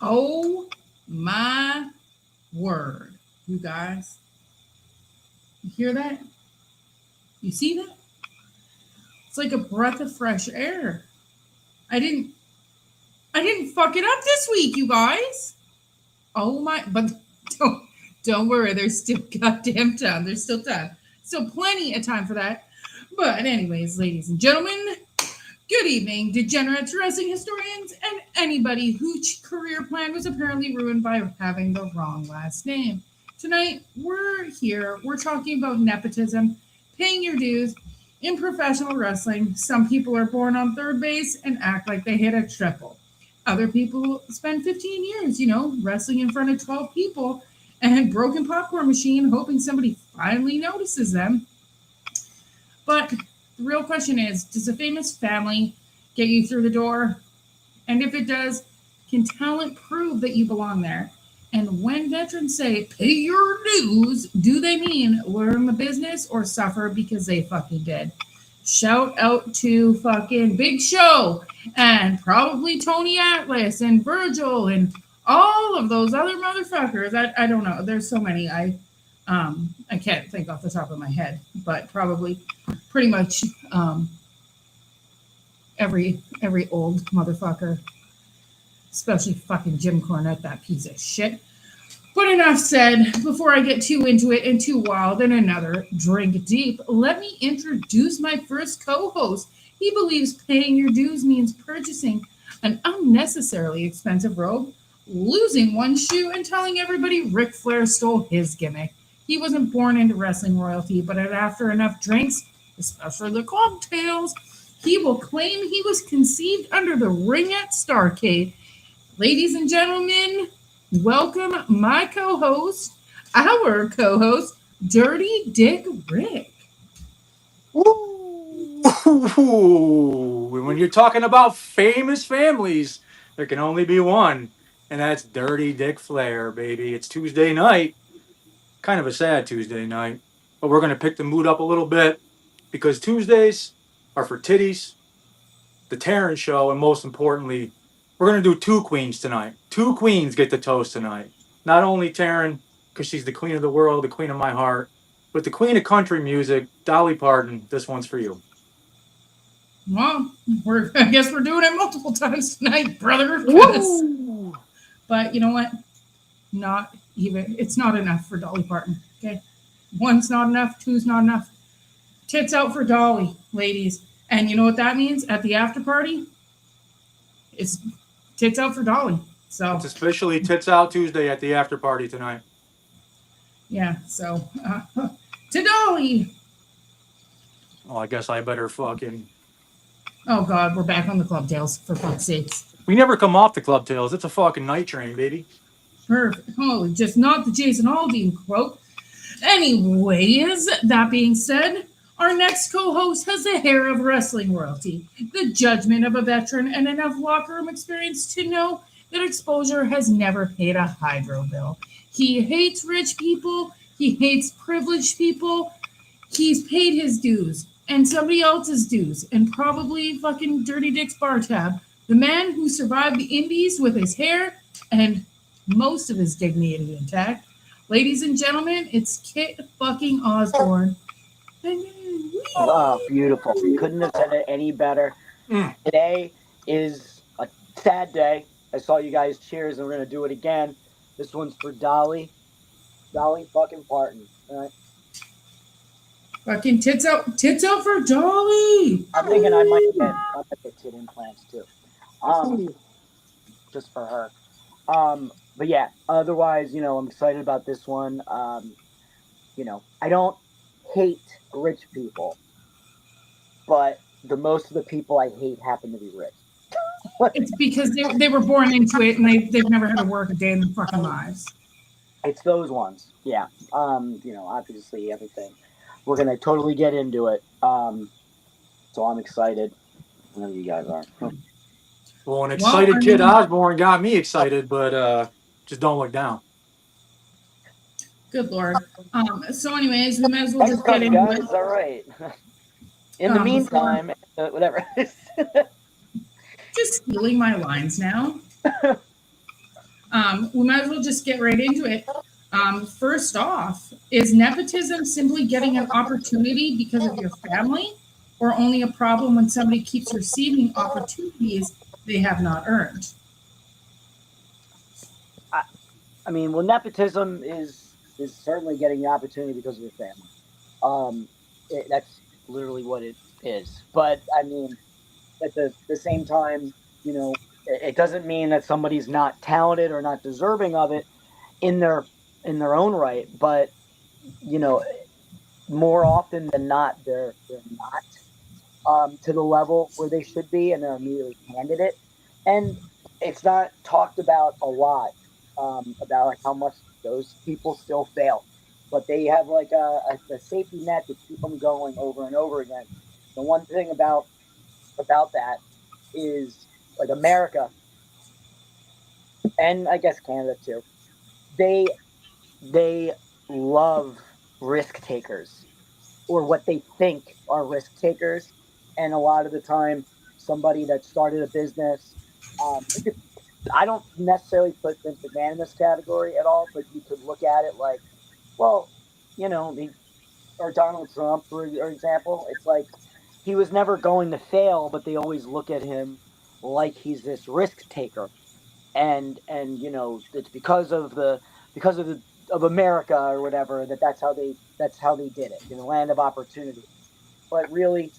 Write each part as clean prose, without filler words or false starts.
Oh my word. You guys, you hear that? You see that? It's like a breath of fresh air. I didn't I didn't fuck it up this week, you guys. Oh my but don't don't worry, there's still goddamn time. There's still time. Still plenty of time for that. But anyways, ladies and gentlemen, good evening, degenerates, wrestling historians, and anybody whose career plan was apparently ruined by having the wrong last name. Tonight, we're talking about nepotism, paying your dues. In professional wrestling, some people are born on third base and act like they hit a triple. Other people spend 15 years, wrestling in front of 12 people and broken popcorn machine, hoping somebody finally notices them. But the real question is, does a famous family get you through the door? And if it does, can talent prove that you belong there? And when veterans say pay your dues, do they mean learn the business or suffer because they fucking did? Shout out to fucking Big Show and probably Tony Atlas and Virgil and all of those other motherfuckers. I don't know. There's so many. I can't think off the top of my head, but probably pretty much every old motherfucker, especially fucking Jim Cornette, that piece of shit. But enough said. Before I get too into it and too wild and another drink deep, let me introduce my first co-host. He believes paying your dues means purchasing an unnecessarily expensive robe, losing one shoe, and telling everybody Ric Flair stole his gimmick. He wasn't born into wrestling royalty, but after enough drinks, especially the cocktails, he will claim he was conceived under the ring at Starcade. Ladies and gentlemen, welcome my co-host, our co-host, Dirty Dick Rick. Ooh. When you're talking about famous families, there can only be one, and that's Dirty Dick Flair, baby. It's Tuesday night, kind of a sad Tuesday night, but we're going to pick the mood up a little bit because Tuesdays are for titties, the Terrence Show, and most importantly, we're going to do two queens tonight. Two queens get the toast tonight. Not only Terrence, because she's the queen of the world, the queen of my heart, but the queen of country music, Dolly Parton. This one's for you. Well, I guess we're doing it multiple times tonight, brother. Woo! But you know what? Not even. It's not enough for Dolly Parton. Okay, one's not enough. Two's not enough. Tits out for Dolly, ladies. And you know what that means at the after party? It's tits out for Dolly. So It's officially Tits Out Tuesday at the after party tonight. yeah. So to Dolly. Well, I guess I better fucking. Oh God, we're back on the club tails for fuck's sakes. We never come off the club tails. It's a fucking night train, baby. Perfect. Holy, just not the Jason Aldean quote. Anyways, that being said, our next co-host has the hair of wrestling royalty, the judgment of a veteran, and enough locker room experience to know that exposure has never paid a hydro bill. He hates rich people. He hates privileged people. He's paid his dues and somebody else's dues and probably fucking Dirty Dick's bar tab. The man who survived the Indies with his hair and most of his dignity intact. Ladies and gentlemen, it's Kit fucking Osborne. Oh, beautiful. Couldn't have said it any better. Mm. Today is a sad day. I saw you guys cheers and we're going to do it again. This one's for Dolly. Dolly fucking Parton. All right. Fucking tits out for Dolly. I'm thinking I might get tit implants too. Just for her. But yeah, otherwise, I'm excited about this one. I don't hate rich people, but the most of the people I hate happen to be rich. It's because they were born into it and they've never had to work a day in their fucking lives. It's those ones. Yeah. Obviously everything. We're gonna totally get into it. So I'm excited. I know you guys are. Well, an excited Kid Osborne got me excited, but just don't look down. Good Lord. So anyways, we might as well Thanks, just get into guys. it. All right. In the meantime, whatever. Just stealing my lines now. We might as well just get right into it. First off, is nepotism simply getting an opportunity because of your family, or only a problem when somebody keeps receiving opportunities they have not earned? I, I mean, well, nepotism is certainly getting the opportunity because of your family. That's literally what it is. But I mean, at the same time, it doesn't mean that somebody's not talented or not deserving of it in their in their own right. But you know, more often than not, they're not to the level where they should be, and they're immediately handed it. And it's not talked about a lot about like how much those people still fail, but they have like a safety net to keep them going over and over again. The one thing about that is like America and I guess Canada too. They they love risk takers or what they think are risk takers, and a lot of the time, somebody that started a business. I don't necessarily put Vince McMahon in this category at all, but you could look at it like, well, the or Donald Trump, for example. It's like he was never going to fail, but they always look at him like he's this risk taker, and it's because of the of America or whatever that's how they did it in the land of opportunity. But really,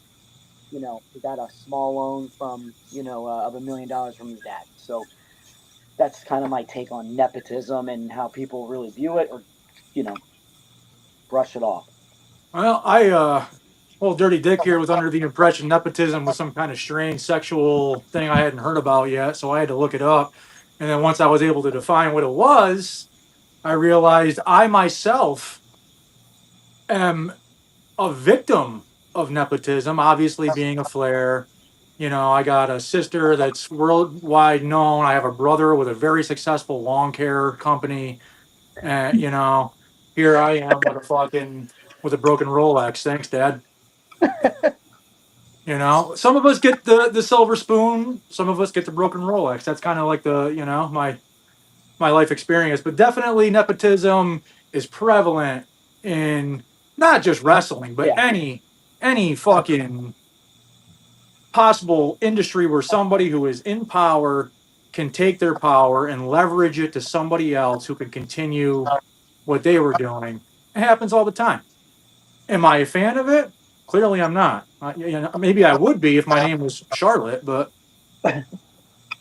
he got a small loan from of $1 million from his dad. So that's kind of my take on nepotism and how people really view it, or you know brush it off. Well, old Dirty Dick here was under the impression nepotism was some kind of strange sexual thing I hadn't heard about yet, so I had to look it up. And then once I was able to define what it was, I realized I myself am a victim of nepotism, obviously being a Flair. I got a sister that's worldwide known. I have a brother with a very successful lawn care company. And, here I am with a fucking with a broken Rolex. Thanks, Dad. Some of us get the silver spoon, some of us get the broken Rolex. That's kind of like my life experience. But definitely nepotism is prevalent in not just wrestling, but Yeah. any fucking possible industry where somebody who is in power can take their power and leverage it to somebody else who can continue what they were doing. It happens all the time. Am I a fan of it? Clearly, I'm not. Maybe I would be if my name was Charlotte, but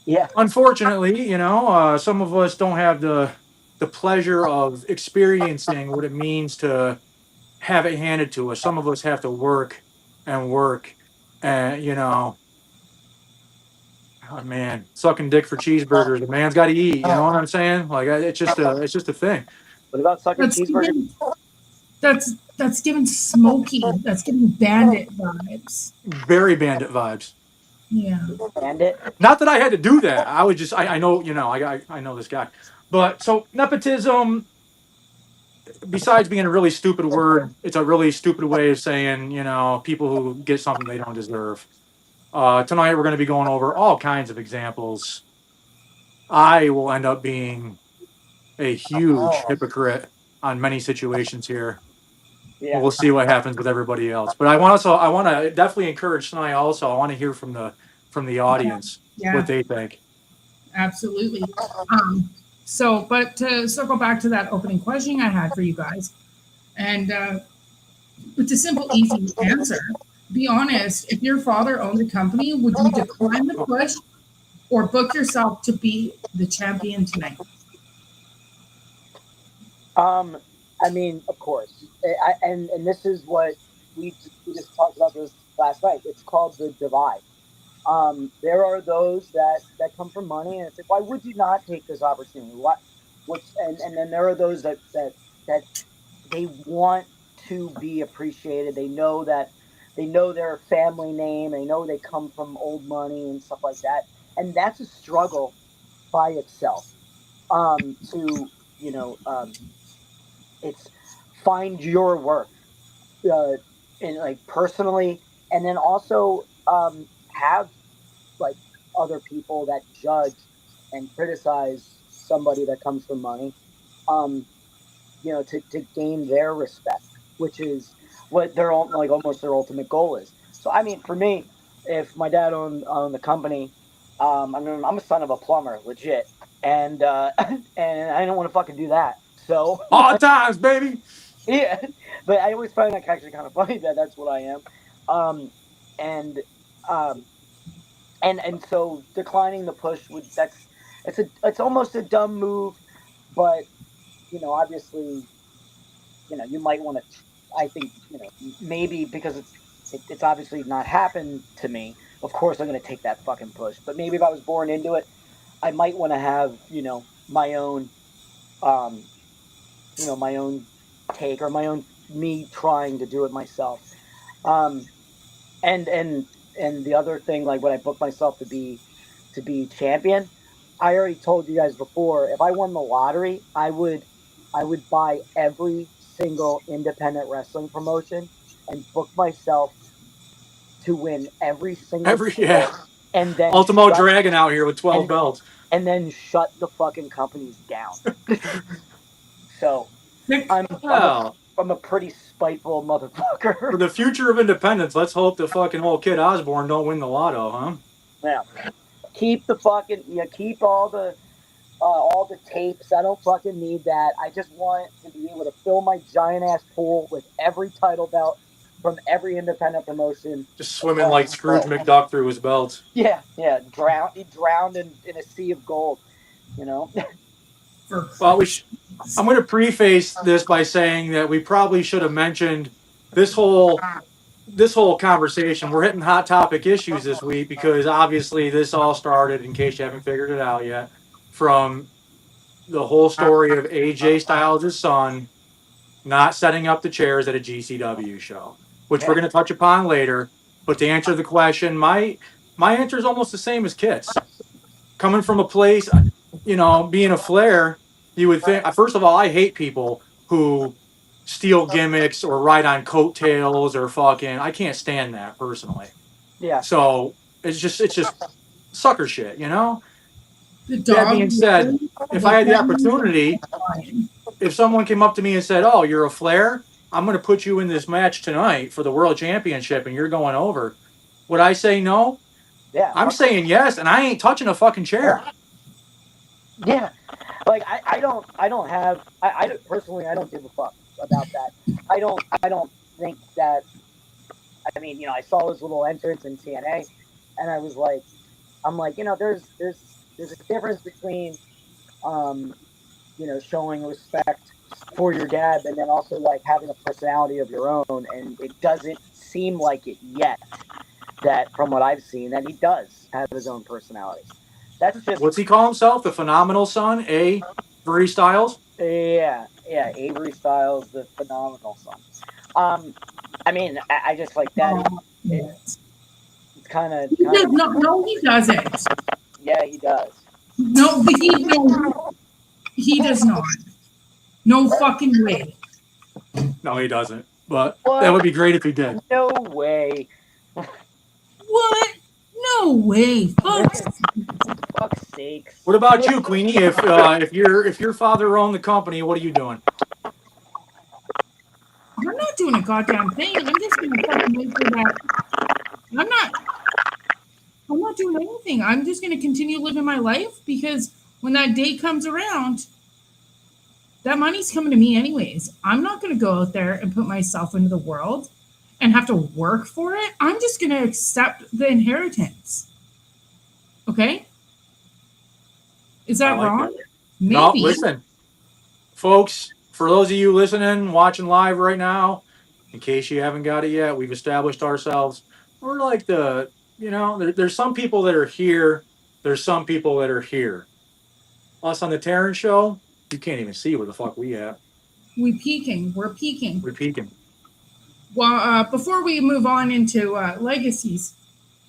Yeah. unfortunately, some of us don't have the pleasure of experiencing what it means to have it handed to us. Some of us have to work and work, and oh, man, sucking dick for cheeseburgers. The man's got to eat. You know what I'm saying? Like it's just a thing. What about sucking That's cheeseburgers? given that's given smoky. That's giving bandit vibes. Very bandit vibes. Yeah. And it. Not that I had to do that. I was just I know I know this guy, but so nepotism. Besides being a really stupid word, it's a really stupid way of saying people who get something they don't deserve. Tonight we're going to be going over all kinds of examples. I will end up being a huge hypocrite on many situations here. Yeah. We'll see what happens with everybody else. But I want to definitely encourage tonight. Also, I want to hear from the audience what Yeah, they think. absolutely. But to circle back to that opening question I had for you guys, and it's a simple, easy answer. Be honest. If your father owned a company, would you decline the push or book yourself to be the champion tonight? Um, I mean, of course, and this is what we just talked about this last night. It's called the divide. There are those that come from money, and it's like, why would you not take this opportunity? And then there are those that they want to be appreciated. They know their family name. They know they come from old money and stuff like that, and that's a struggle by itself. To you know, it's find your worth, uh, and like personally, and then also have like other people that judge and criticize somebody that comes from money, to gain their respect, which is what their like almost their ultimate goal is. So I mean, for me, if my dad owned the company, I'm a son of a plumber, legit, and and I don't want to fucking do that. So Hard times, baby. yeah, but I always find that actually kind of funny that that's what I am, um, and um, and so declining the push would it's almost a dumb move, but obviously you might want to. I think maybe because it's obviously not happened to me. Of course, I'm going to take that fucking push. But maybe if I was born into it, I might want to have my own um my own take or my own me trying to do it myself. Um, and the other thing, like when I booked myself to be champion, I already told you guys before. If I won the lottery, I would buy every single independent wrestling promotion and book myself to win every single Yeah. title, and then Ultimo shut Dragon out here with 12 and belts. and then shut the fucking companies down. So Nick, Well, I'm a pretty spiteful for motherfucker. the future of independence, let's hope the fucking old Kid Osborne don't win the lotto, huh? Yeah, keep all the tapes. I don't fucking need that. I just want to be able to fill my giant ass pool with every title belt from every independent promotion Just swimming across like the Scrooge world. McDuck through his belts. Yeah, yeah. He drowned in a sea of gold. You know. for Well, Christ. I'm going to preface this by saying that we probably should have mentioned this whole this whole conversation. We're hitting hot topic issues this week because obviously this all started, in case you haven't figured it out yet, from the whole story of AJ Styles' son not setting up the chairs at a GCW show, which we're Yeah. going to touch upon later. But to answer the question, my answer is almost the same as Kit's. Coming from a place, being a Flair, you would think. First of all, I hate people who steal gimmicks or ride on coattails or fucking. I can't stand that personally. Yeah. So it's just sucker shit, you know. The That dog being said, really if I looked had the at me opportunity, crying. if someone came up to me and said, "Oh, you're a Flair, I'm going to put you in this match tonight for the World Championship, and you're going over," would I say no? Yeah. I'm saying yes, and I ain't touching a fucking chair. Yeah. Like I don't have I personally I don't give a fuck about that. I don't think that. I mean, I saw his little entrance in TNA, and I'm like, there's a difference between um, showing respect for your dad, and then also like having a personality of your own. And it doesn't seem like it yet that, from what I've seen, that he does have his own personality. That's just What's he call himself? The phenomenal son, Bree Styles. yeah, Avery Styles, the phenomenal son. I mean, I just like that. Oh, It's kind of he does not. No, he doesn't. yeah, he does. No, he does not. No fucking way. No, he doesn't. But that would What? be great if he did. No way. What? No way. Fuck's sakes. What about you, Queenie? If your father owned the company, what are you doing? I'm not doing a goddamn thing. I'm just gonna fucking wait for that. I'm not. I'm not doing anything. I'm just gonna continue living my life because when that day comes around, that money's coming to me anyways. I'm not gonna go out there and put myself into the world and have to work for it. I'm just gonna accept the inheritance. Okay? Is I that like wrong? that. Maybe. No, listen, folks. For those of you listening, watching live right now, in case you haven't got it yet, we've established ourselves. We're like there's some people that are here. There's some people that are here. Us on the Teryn Show, you can't even see where the fuck we at. We're peaking. We're peaking. We're peeking. Well, before we move on into legacies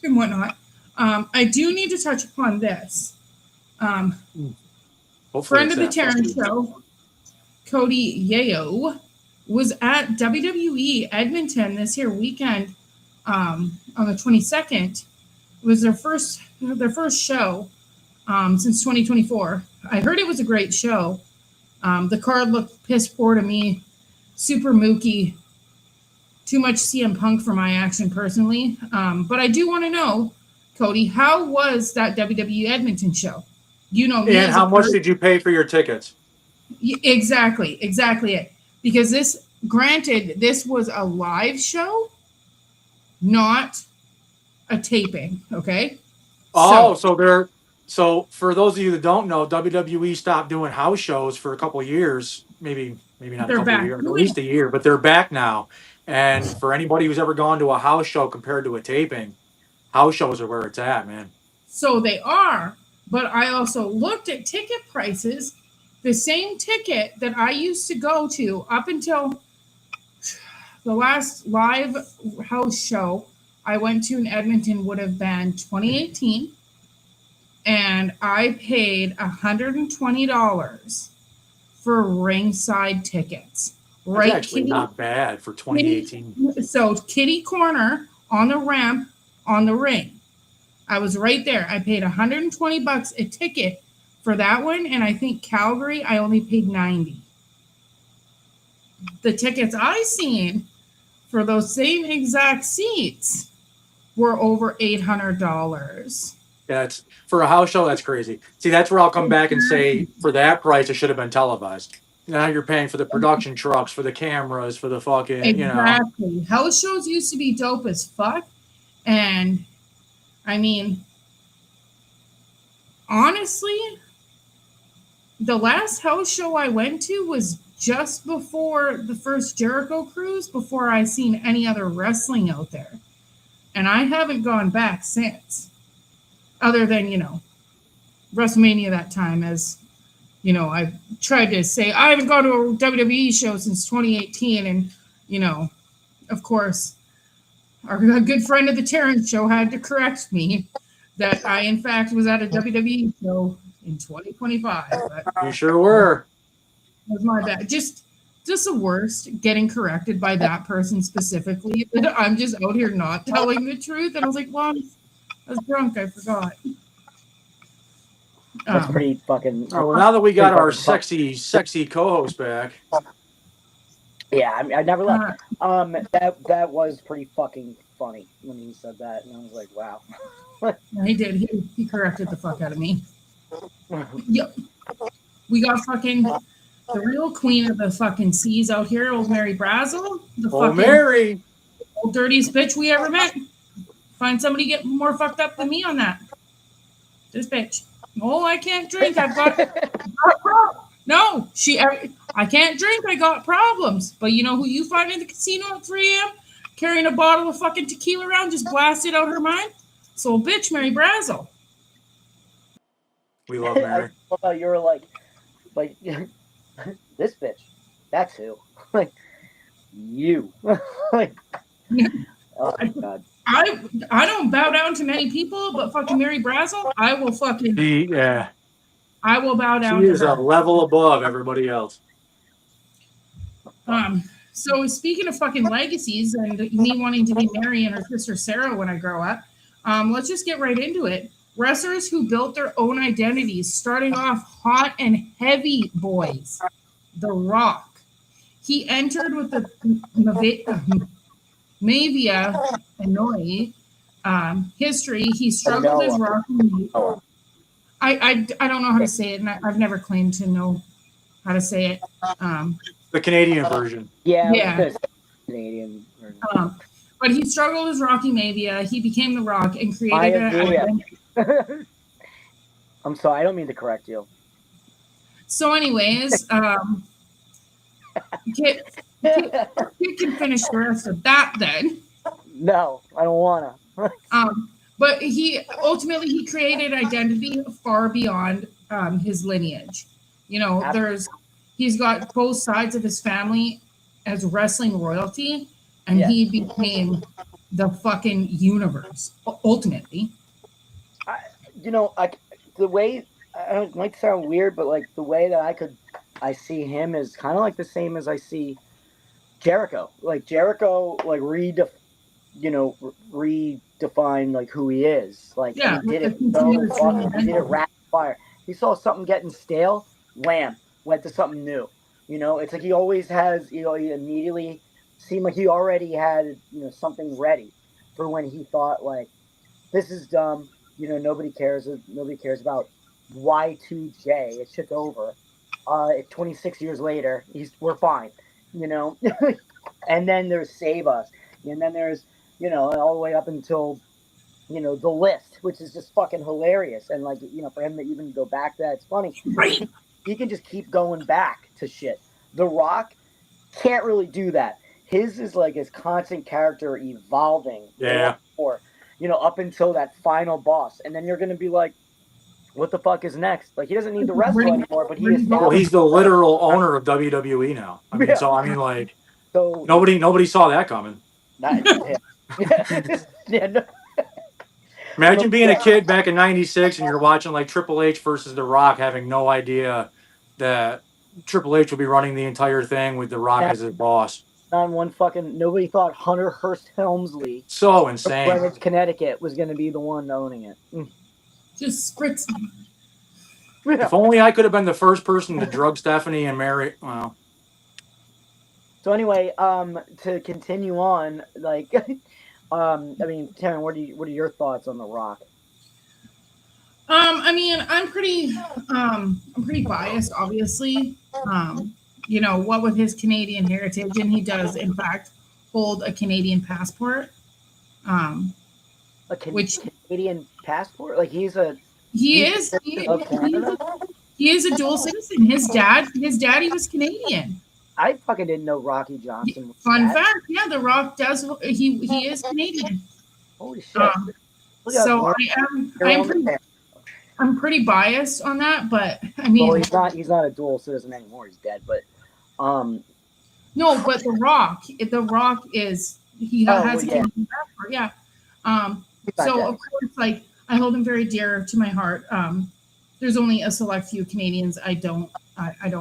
and whatnot, I do need to touch upon this. Hopefully Friend it's of the that Teryn fucking- Show, Cody Yeo, was at WWE Edmonton this here weekend on the 22nd. It was their first show. since 2024. I heard it was a great show. The card looked piss poor to me, super mooky, too much CM Punk for my action personally. But I do want to know, Cody, how was that WWE Edmonton show? You know me. And how much did you pay for your tickets? Exactly it. Because granted, this was a live show, not a taping. Okay. Oh, so for those of you that don't know, WWE stopped doing house shows for a couple of years, maybe not a they're couple of back. years, at least a year, but they're back now. And for anybody who's ever gone to a house show compared to a taping, house shows are where it's at, man. So they are, but I also looked at ticket prices. The same ticket that I used to go to up until the last live house show I went to in Edmonton would have been 2018. And I paid $120 for ringside tickets. That's actually not bad for 2018. So kitty corner on the ramp on the ring. I was right there. I paid $120 a ticket for that one, and I think Calgary I only paid $90. The tickets I seen for those same exact seats were over $800. That's for a house show. That's crazy. See, that's where I'll come back and say, for that price, it should have been televised. Now you're paying for the production trucks, for the cameras, for the fucking, exactly. House shows used to be dope as fuck, and I mean, honestly, the last house show I went to was just before the first Jericho cruise, before I seen any other wrestling out there, and I haven't gone back since. Other than, WrestleMania that time, as, I tried to say, I haven't gone to a WWE show since 2018. And, of course, our good friend of the Terynn Show had to correct me that I, in fact, was at a WWE show in 2025. But you sure were. That was my bad. Just the worst, getting corrected by that person specifically. I'm just out here not telling the truth. And I was like, well, I was drunk. I forgot. That's pretty fucking. Oh, well, now that we got our sexy co-host back. Yeah, I never left. That was pretty fucking funny when he said that, and I was like, wow. Yeah, he did. He corrected the fuck out of me. Yep. We got fucking the real queen of the fucking seas out here, old Mary Brazel. Mary. Old dirtiest bitch we ever met. Find somebody get more fucked up than me on that. This bitch. Oh, I can't drink. I've got no. I can't drink. I got problems. But you know who you find in the casino at 3 a.m. carrying a bottle of fucking tequila around, just blasted out her mind? So, bitch, Mary Brazel. We love Mary. I thought you were like this bitch. That's who. Like you. Like. Oh my god. I don't bow down to many people, but fucking Mary Brazel, I will fucking. Yeah. I will bow down. She is a level above everybody else. So speaking of fucking legacies and me wanting to be Mary and her sister Sarah when I grow up, let's just get right into it. Wrestlers who built their own identities, starting off hot and heavy boys. The Rock. He entered with the Mavia Hanoi history. He struggled as Rocky. I don't know how to say it, and I've never claimed to know how to say it. The Canadian version. Yeah. Canadian version. But he struggled as Rocky Mavia. He became The Rock and created an I'm sorry, I don't mean to correct you. So anyways, Kit can finish the rest of that then. No, I don't want to. But he created identity far beyond his lineage. He's got both sides of his family as wrestling royalty, and he became the fucking universe ultimately. The way it might sound weird, but like the way that I see him is kind of like the same as I see Jericho. Like Jericho, like redefined like who he is. Like he did it. He did it rapid. fire. He saw something getting stale, wham, went to something new. It's like he always has. He immediately seemed like he already had something ready for when he thought like this is dumb. Nobody cares. Nobody cares about Y2J. It's shit's over. 26 years later, we're fine. And then there's Save Us, and then there's all the way up until the list, which is just fucking hilarious. And like for him to even go back to that, it's funny. Right. He can just keep going back to shit. The Rock can't really do that. His is like his constant character evolving. Yeah. Or up until that final boss, and then you're gonna be like, what the fuck is next? Like he doesn't need to wrestle anymore, but he is. Well, he's the literal owner of WWE now. I mean, like, so nobody saw that coming. No. Imagine being a kid back in '96 and you're watching like Triple H versus The Rock, having no idea that Triple H will be running the entire thing with The Rock as his boss. On one fucking nobody thought Hunter Hearst Helmsley, so insane, of Greenwich, Connecticut, was going to be the one owning it. Just spritz. If only I could have been the first person to drug Stephanie and marry. Well. So anyway, to continue on, like, I mean, Teryn, what are your thoughts on The Rock? I mean, I'm pretty biased, obviously. What with his Canadian heritage, and he does, in fact, hold a Canadian passport. Canadian passport? Like he is a dual citizen. His daddy was Canadian. I fucking didn't know Rocky Johnson was Fun fact, yeah, The Rock does. He is Canadian. Holy shit! So I'm pretty biased on that, but I mean, well, he's not a dual citizen anymore. He's dead, but no, but The Rock is has a Canadian passport, yeah. So of course, like I hold him very dear to my heart. There's only a select few Canadians I don't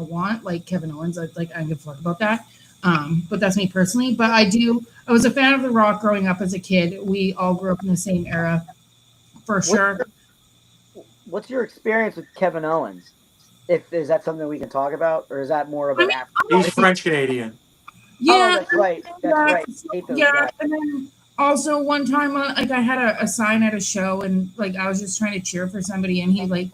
want, like Kevin Owens. I don't give a fuck about that. But that's me personally. But I was a fan of The Rock growing up as a kid. We all grew up in the same era, for sure. What's your experience with Kevin Owens? Is that something we can talk about, or is that more of an He's French Canadian. Yeah, that's right. That's right. Yeah, and then also one time, like I had a sign at a show, and like I was just trying to cheer for somebody, and he like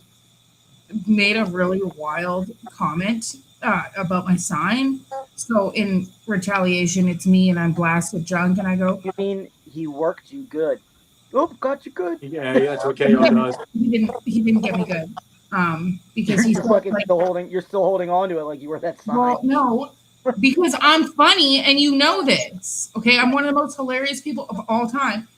made a really wild comment about my sign. So in retaliation, it's me, and I'm blasted drunk, and I go, "You mean he worked you good? Oh, got you good." Yeah, that's what KO does. He didn't get me good. Because you're still holding on to it like you were that sign. Well, no, because I'm funny, and you know this. Okay, I'm one of the most hilarious people of all time.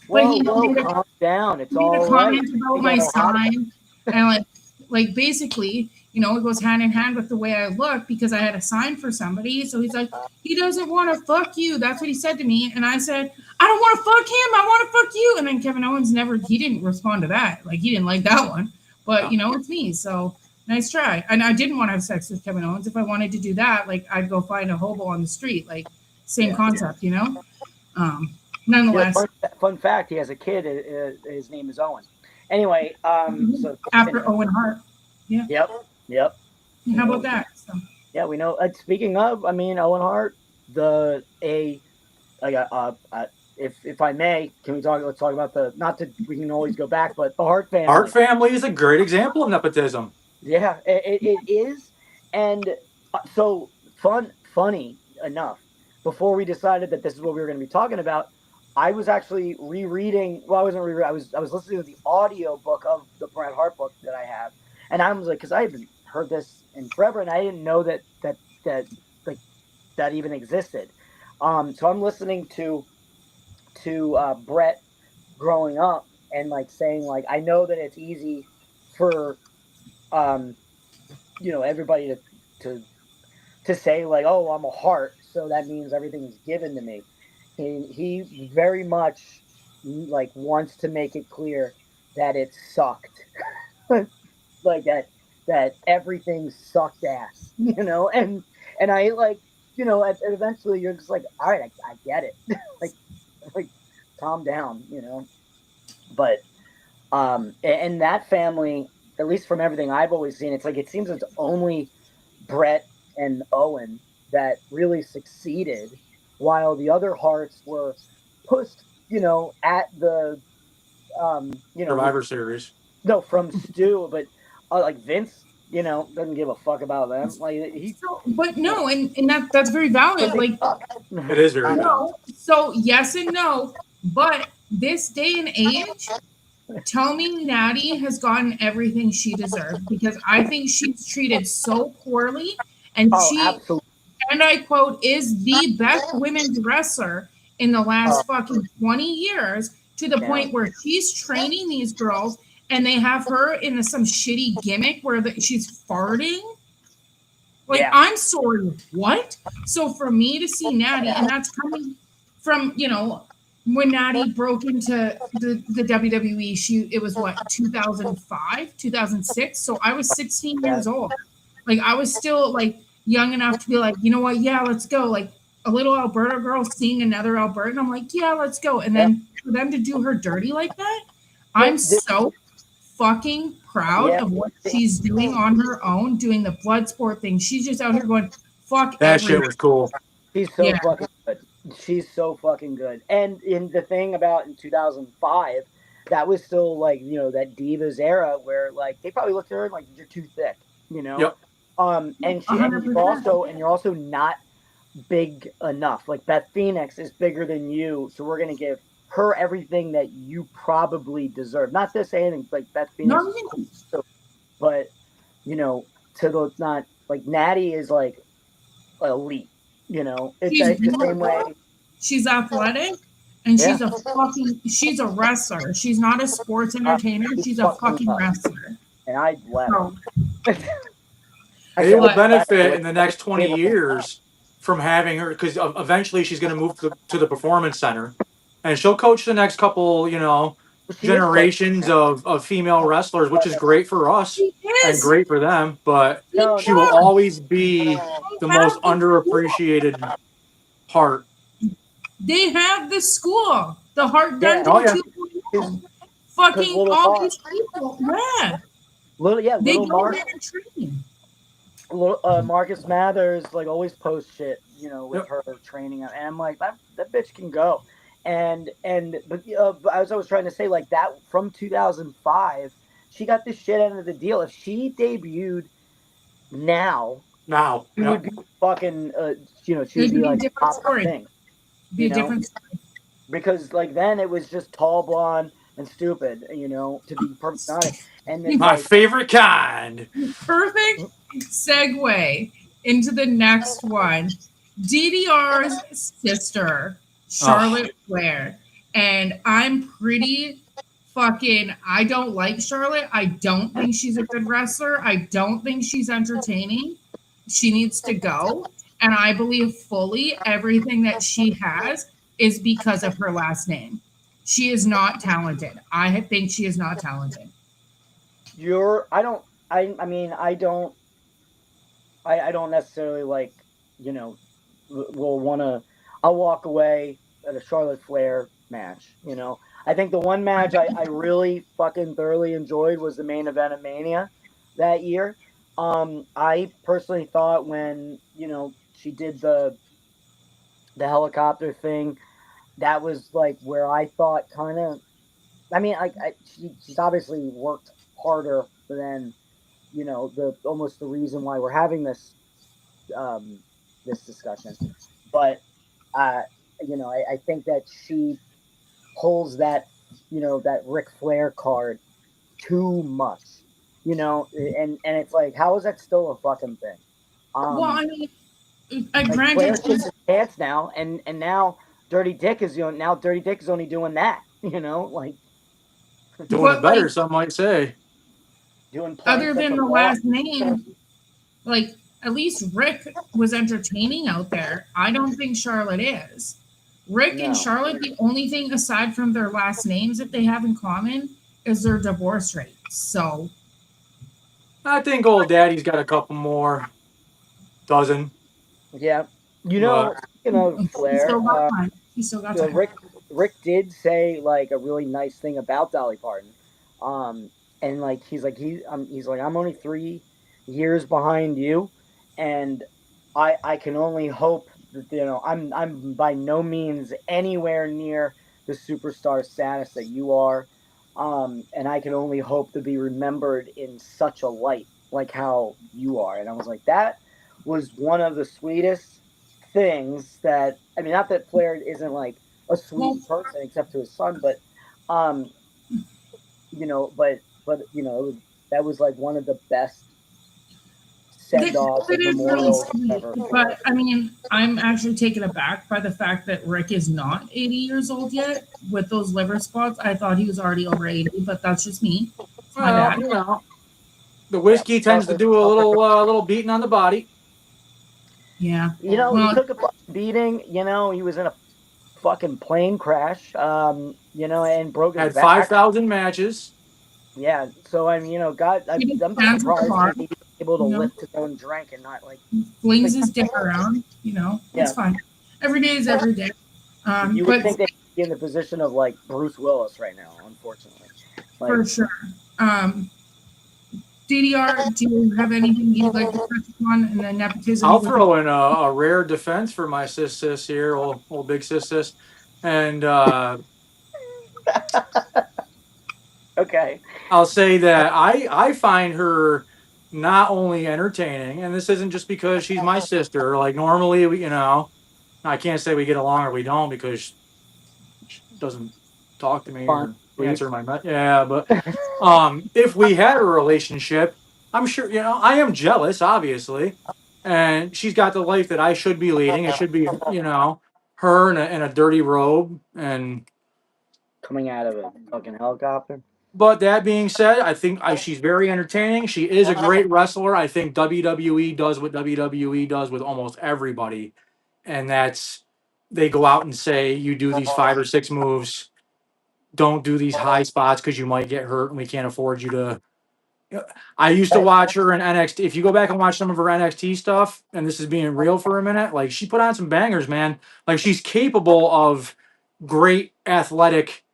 But calm down. It's all right. Comment about my sign, and like basically, it goes hand in hand with the way I look because I had a sign for somebody. So he's like, he doesn't want to fuck you. That's what he said to me, and I said, I don't want to fuck him. I want to fuck you. And then Kevin Owens he didn't respond to that. Like he didn't like that one. But it's me. So nice try. And I didn't want to have sex with Kevin Owens. If I wanted to do that, like I'd go find a hobo on the street. Like same concept, Nonetheless. Fun fact: he has a kid. His name is Owen. Anyway, so after Owen Hart. Yeah. Yep. How about that? So. Yeah, we know. Speaking of, I mean, Owen Hart, if I may, let's talk about we can always go back, but the Hart family. Hart family is a great example of nepotism. Yeah, it is. And so funny enough, before we decided that this is what we were going to be talking about, I was actually rereading. Well, I wasn't rereading. I was listening to the audio book of the Bret Hart book that I have, and I was like, because I haven't heard this in forever, and I didn't know that even existed. So I'm listening to Bret growing up and like saying like, I know that it's easy for everybody to say like, oh, I'm a Hart, so that means everything's given to me. He very much like wants to make it clear that it sucked, like that everything sucked ass, and I like, eventually you're just like, all right, I get it, like calm down, but and that family at least from everything I've always seen, it's like it seems it's only Brett and Owen that really succeeded, while the other Hearts were pushed, at the, Survivor Series. no, from Stu, but like Vince, doesn't give a fuck about them. Like But no, and that's very valid. Like, It is very valid. no, so yes and no, but this day and age, tell me Natty has gotten everything she deserved, because I think she's treated so poorly, and she, absolutely. and I quote, is the best women's wrestler in the last fucking 20 years, to the point where she's training these girls and they have her in some shitty gimmick where she's farting. Like, I'm sorry, what? So for me to see Natty, and that's coming from, when Natty broke into the WWE, it was what, 2005, 2006? So I was 16 years old. Like, I was still like young enough to be like, you know what? Yeah, let's go. Like, a little Alberta girl seeing another Alberta, and I'm like, yeah, let's go. And then for them to do her dirty like that, I'm so fucking proud of what she's doing on her own, doing the blood sport thing. She's just out here going, fuck that shit was cool. She's so fucking good. She's so fucking good. And in the thing about in 2005, that was still like, that Divas era where like they probably looked at her and like, you're too thick, Yep. And you're also not big enough. Like Beth Phoenix is bigger than you, so we're gonna give her everything that you probably deserve. Not to say anything like Beth Phoenix, but to the not like Natty is like elite. It's like the same way. She's athletic, and she's a wrestler. She's not a sports entertainer. She's a fucking wrestler. And I laugh. They will benefit in the next 20 years from having her, because eventually she's going to move to the Performance Center, and she'll coach the next couple, generations of female wrestlers, which is great for us and great for them. But she will always be the most underappreciated part. They have the school, the Heart Dungeon 2.0. Fucking all these people, They go there and train. Marcus Mathers like always posts shit, with her training, and I'm like, that bitch can go. But as I was trying to say, like that from 2005, she got this shit end of the deal. If she debuted now, she would be fucking, she would be like a top thing. Be a different story. Because like then it was just tall, blonde, and stupid, to be perfectly honest. And then, my favorite kind. Perfect segue into the next one. DDR's sister, Charlotte Flair. And I'm pretty fucking, I don't like Charlotte. I don't think she's a good wrestler. I don't think she's entertaining. She needs to go. And I believe fully everything that she has is because of her last name. She is not talented. I think she is not talented. I don't necessarily like, I'll walk away at a Charlotte Flair match, I think the one match I really fucking thoroughly enjoyed was the main event of Mania that year. I personally thought when, she did the helicopter thing, that was like where I thought kind of, she's obviously worked harder than, almost the reason why we're having this discussion. But I think that she pulls that, that Ric Flair card too much, and it's like, how is that still a fucking thing? Granted, Flair's his pants now, and now Dirty Dick is only doing that, like doing it better, some might say. Other than the last name, like at least Rick was entertaining out there. I don't think Charlotte is. Rick and Charlotte, the only thing aside from their last names that they have in common is their divorce rate. So I think old Daddy's got a couple more dozen. Yeah. Flair, he still got Rick did say like a really nice thing about Dolly Parton. and like he's like I'm only 3 years behind you, and I can only hope that I'm by no means anywhere near the superstar status that you are, and I can only hope to be remembered in such a light like how you are. And I was like, that was one of the sweetest things that I mean, not that Flair isn't like a Well, sweet person except to his son, but um, it was that was like one of the best send offs it or is really memorials sweet, ever for. but I mean, I'm actually taken aback by the fact that Rick is not 80 years old yet with those liver spots. I thought he was already over 80, but that's just me. It's my Well, bad. the Yeah, whiskey tends to do a little beating on the body. Yeah. he Well, took a fucking beating. He was in a fucking plane crash. And broke his Had back. 5,000 matches. Yeah, so I mean, God, he just I'm stands at the surprised bar, that he's able to you know, lift his own drink and not like flings like his dick around, it's yeah. fine. Every day is every day. You would But think they'd be in the position of like Bruce Willis right now, unfortunately. Like, for sure. Um, DDR, do you have anything you'd like to touch upon? And then I'll nepotism with throw in a rare defense for my sis here, old big sis. And okay, I'll say that I find her not only entertaining, and this isn't just because she's my sister. Like normally, I can't say we get along or we don't because she doesn't talk to me fun, or sweet. answer yeah. But if we had a relationship, I'm sure I am jealous, obviously, and she's got the life that I should be leading. It should be her in a dirty robe and. Coming out of a fucking helicopter. But that being said, I think she's very entertaining. She is a great wrestler. I think WWE does what WWE does with almost everybody, and that's they go out and say, "You do these 5 or 6 moves. Don't do these high spots because you might get hurt, and we can't afford you to." I used to watch her in NXT. If you go back and watch some of her NXT stuff, and this is being real for a minute, like she put on some bangers, man. Like she's capable of great athletic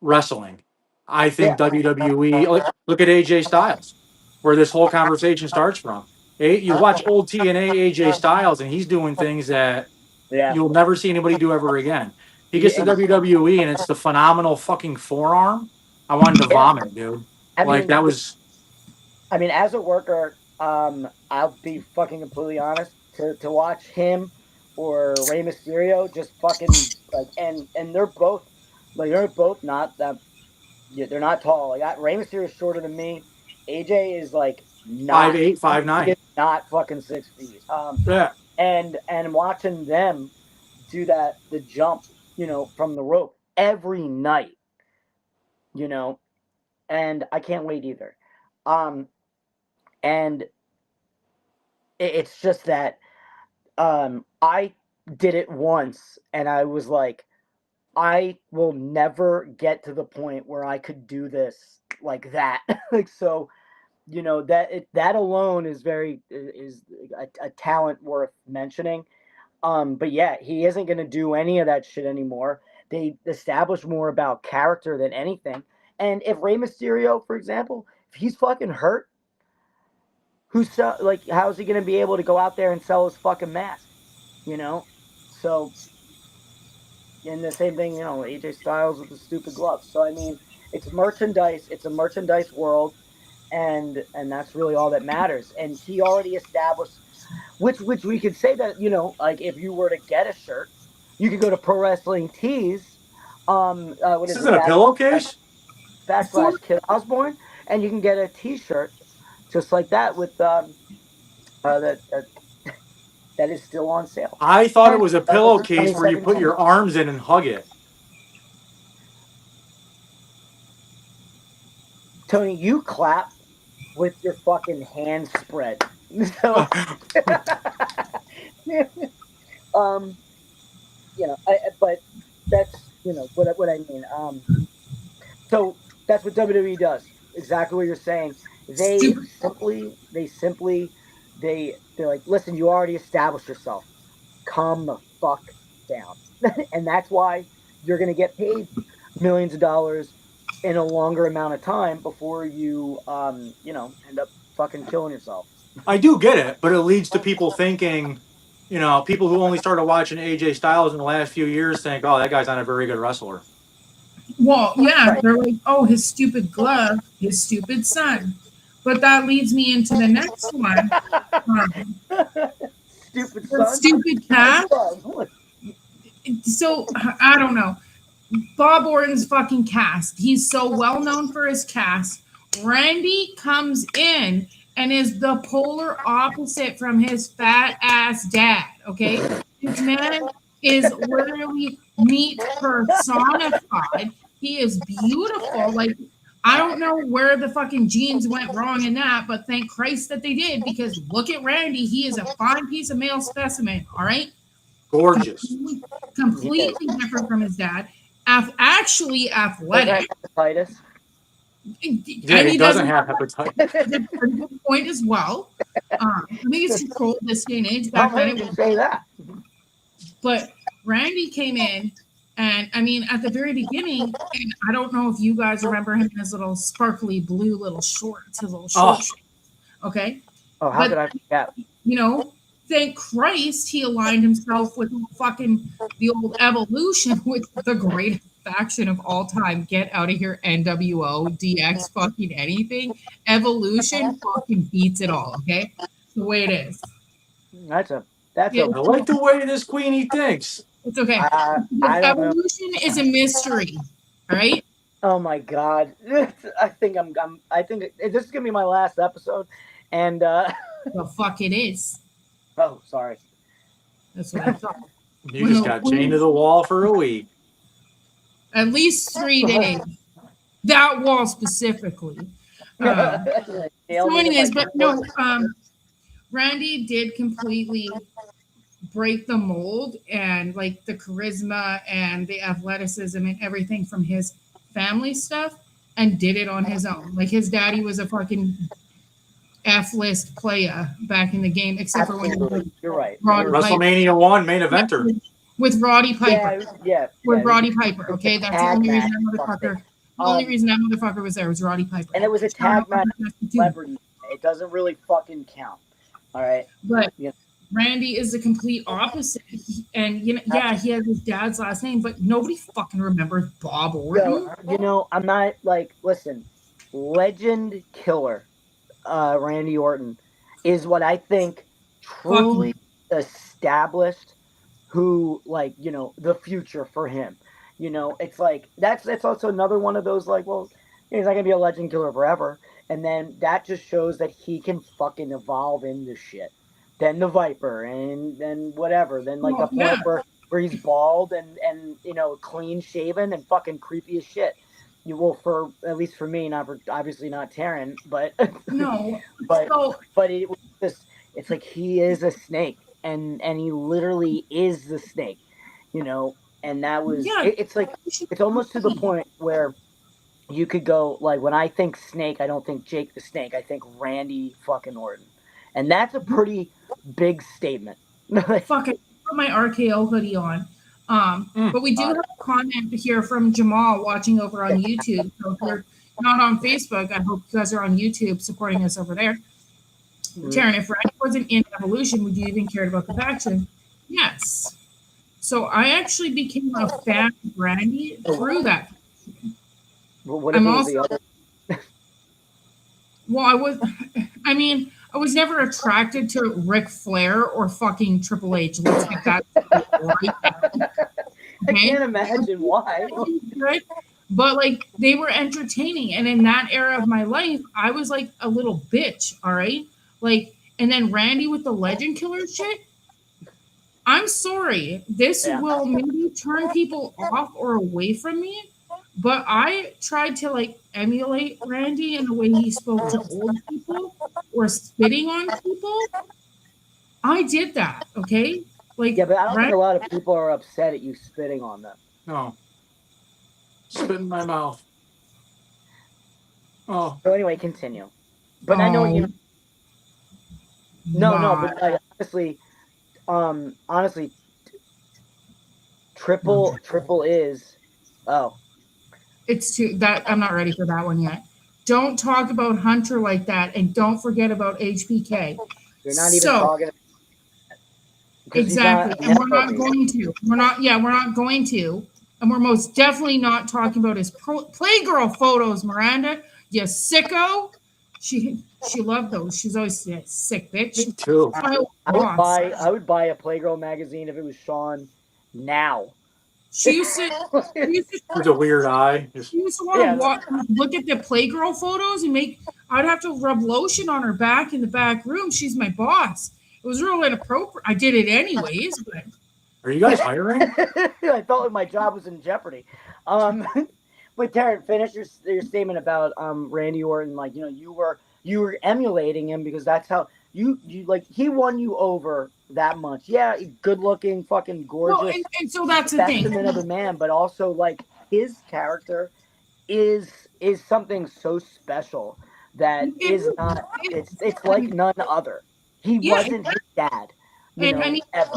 wrestling. I think Yeah, WWE. Look at AJ Styles, where this whole conversation starts from. You watch old TNA AJ Styles, and he's doing things that yeah, you'll never see anybody do ever again. He gets to yeah. WWE, and it's the phenomenal fucking forearm. I wanted to Yeah. vomit, dude. I Like mean, that was. as a worker, I'll be fucking completely honest. To watch him or Rey Mysterio just fucking like, and they're both not that. Yeah, they're not tall. Like Rey Mysterio is shorter than me. AJ is like not. 5'8", five He nine. is not fucking 6 feet. Yeah. And watching them do the jump, from the rope every night, you know, and I can't wait either. Um, and it's just that I did it once, and I was like, I will never get to the point where I could do this like that. Like so, that alone is a talent worth mentioning. But yeah, he isn't going to do any of that shit anymore. They establish more about character than anything. And if Rey Mysterio, for example, if he's fucking hurt, how's he going to be able to go out there and sell his fucking mask? You know, so and the same thing, AJ Styles with the stupid gloves. So I mean, it's merchandise. It's a merchandise world, and that's really all that matters. And he already established, which we could say that like if you were to get a shirt, you could go to Pro Wrestling Tees. What This is it? isn't a pillowcase. for Backslash Kid Osborne, and you can get a T-shirt just like that with that is still on sale. I thought it And was a this is pillowcase where you put 2017. your arms in and hug it. Tony, you clap with your fucking hands spread. So, um, but that's what I mean. So that's what WWE does. Exactly what you're saying. They stupid. simply, they simply, they're like, listen, you already established yourself. Calm the fuck down, and that's why you're gonna get paid millions of dollars in a longer amount of time before you, end up fucking killing yourself. I do get it, but it leads to people thinking, people who only started watching AJ Styles in the last few years think, oh, that guy's not a very good wrestler. Well, yeah, Right. they're like, oh, his stupid glove, his stupid son. But that leads me into the next one. Um, Stupid the son. stupid cat. So I don't know. Bob Orton's fucking cast. He's so well known for his cast. Randy comes in and is the polar opposite from his fat ass dad. Okay, this man is literally meat personified. He is beautiful. Like, I don't know where the fucking genes went wrong in that, but thank Christ that they did, because look at Randy. He is a fine piece of male specimen. All right, Gorgeous. completely different from his dad. Actually athletic. Hepatitis. Yeah, he doesn't have hepatitis. That's a pretty good point as well. I think it's controlled this day and age. Back then, it was, say that. but Randy came in, and I mean, at the very beginning, and I don't know if you guys remember him in his little sparkly blue little shorts, his little short shorts. Okay. Oh, how But- did I forget? Thank Christ he aligned himself with fucking the old Evolution, with the greatest faction of all time. Get out of here, NWO, DX, fucking anything. Evolution fucking beats it all, okay? It's the way it is. That's Yeah. I like the way this Queenie thinks. It's okay. I don't know. Evolution is a mystery, all right? Oh my god! I think this is gonna be my last episode, and The fuck it is. oh, sorry. That's what I thought. You just got chained to the wall for a week. At least 3 days. That wall specifically. So anyways, but no, Randy did completely break the mold, and like the charisma and the athleticism and everything from his family stuff, and did it on his own. Like, his daddy was a fucking F-list player back in the game, except for when he was You're right. Roddy Piper. WrestleMania 1 main eventer. With Roddy Piper. With Roddy Piper. Piper. Okay, that's the only reason that motherfucker. The only reason that motherfucker was there was Roddy Piper. And it was a tag match with celebrity. It doesn't really fucking count. All right. But Yeah. Randy is the complete opposite. And yeah, he has his dad's last name, but nobody fucking remembers Bob Orton. I'm not like, listen, legend killer, Randy Orton is what I think truly established who, like, the future for him. It's like that's also another one of those, like, well, he's not gonna be a legend killer forever, and then that just shows that he can fucking evolve into shit. Then the Viper, and then whatever, then like the point where he's bald and clean shaven and fucking creepy as shit. For at least for me, obviously not Teryn, but No, but it was just, it's like he is a snake, and he literally is the snake, and that was it's like, it's almost to the point where you could go, like, when I think snake, I don't think Jake the Snake, I think Randy fucking Orton, and that's a pretty big statement. fucking put my RKO hoodie on. But we do have a comment here from Jamal watching over on YouTube. So if you're not on Facebook, I hope you guys are on YouTube supporting us over there. Teryn, if Randy wasn't in Evolution, would you even care about the faction? Yes. So I actually became a fan of Randy through that. What if I'm it was also, the other? well, I was never attracted to Ric Flair or fucking Triple H. Let's get that right. I can't imagine why. Right? But like, they were entertaining, and in that era of my life, I was like a little bitch. All right, like, and then Randy with the Legend Killer shit. I'm sorry, this will maybe turn people off or away from me, but I tried to like emulate Randy in the way he spoke to old people or spitting on people. I did that, okay? Like, Yeah, but I don't think a lot of people are upset at you spitting on them. No. Spit in my mouth. Oh. So anyway, continue. But I know you. No, but like, honestly, triple is. Oh. It's too that I'm not ready for that one yet. Don't talk about Hunter like that, and don't forget about HBK. You're not even So talking because he's exactly, not and we're not Nepo baby. going to. We're not. Yeah, we're not going to, and we're most definitely not talking about his playgirl photos. Miranda, you sicko. She loved those. She's always sick bitch. Me too. My old I boss. would buy a Playgirl magazine if it was Sean now. She used to. She used to With a weird eye. Just She used to want to Yeah, look at the playgirl photos and make. I'd have to rub lotion on her back in the back room. She's my boss. It was real inappropriate. I did it anyways, but are you guys hiring? I felt like my job was in jeopardy. Um, but Terrence, finish your statement about Randy Orton. Like, you know, you were emulating him because that's how you like he won you over that much. Yeah, good looking, fucking well, gorgeous, and so that's the thing. specimen of a man, but also like his character is something so special that is not it's like none other. He Yeah, wasn't his dad, and I mean, ever.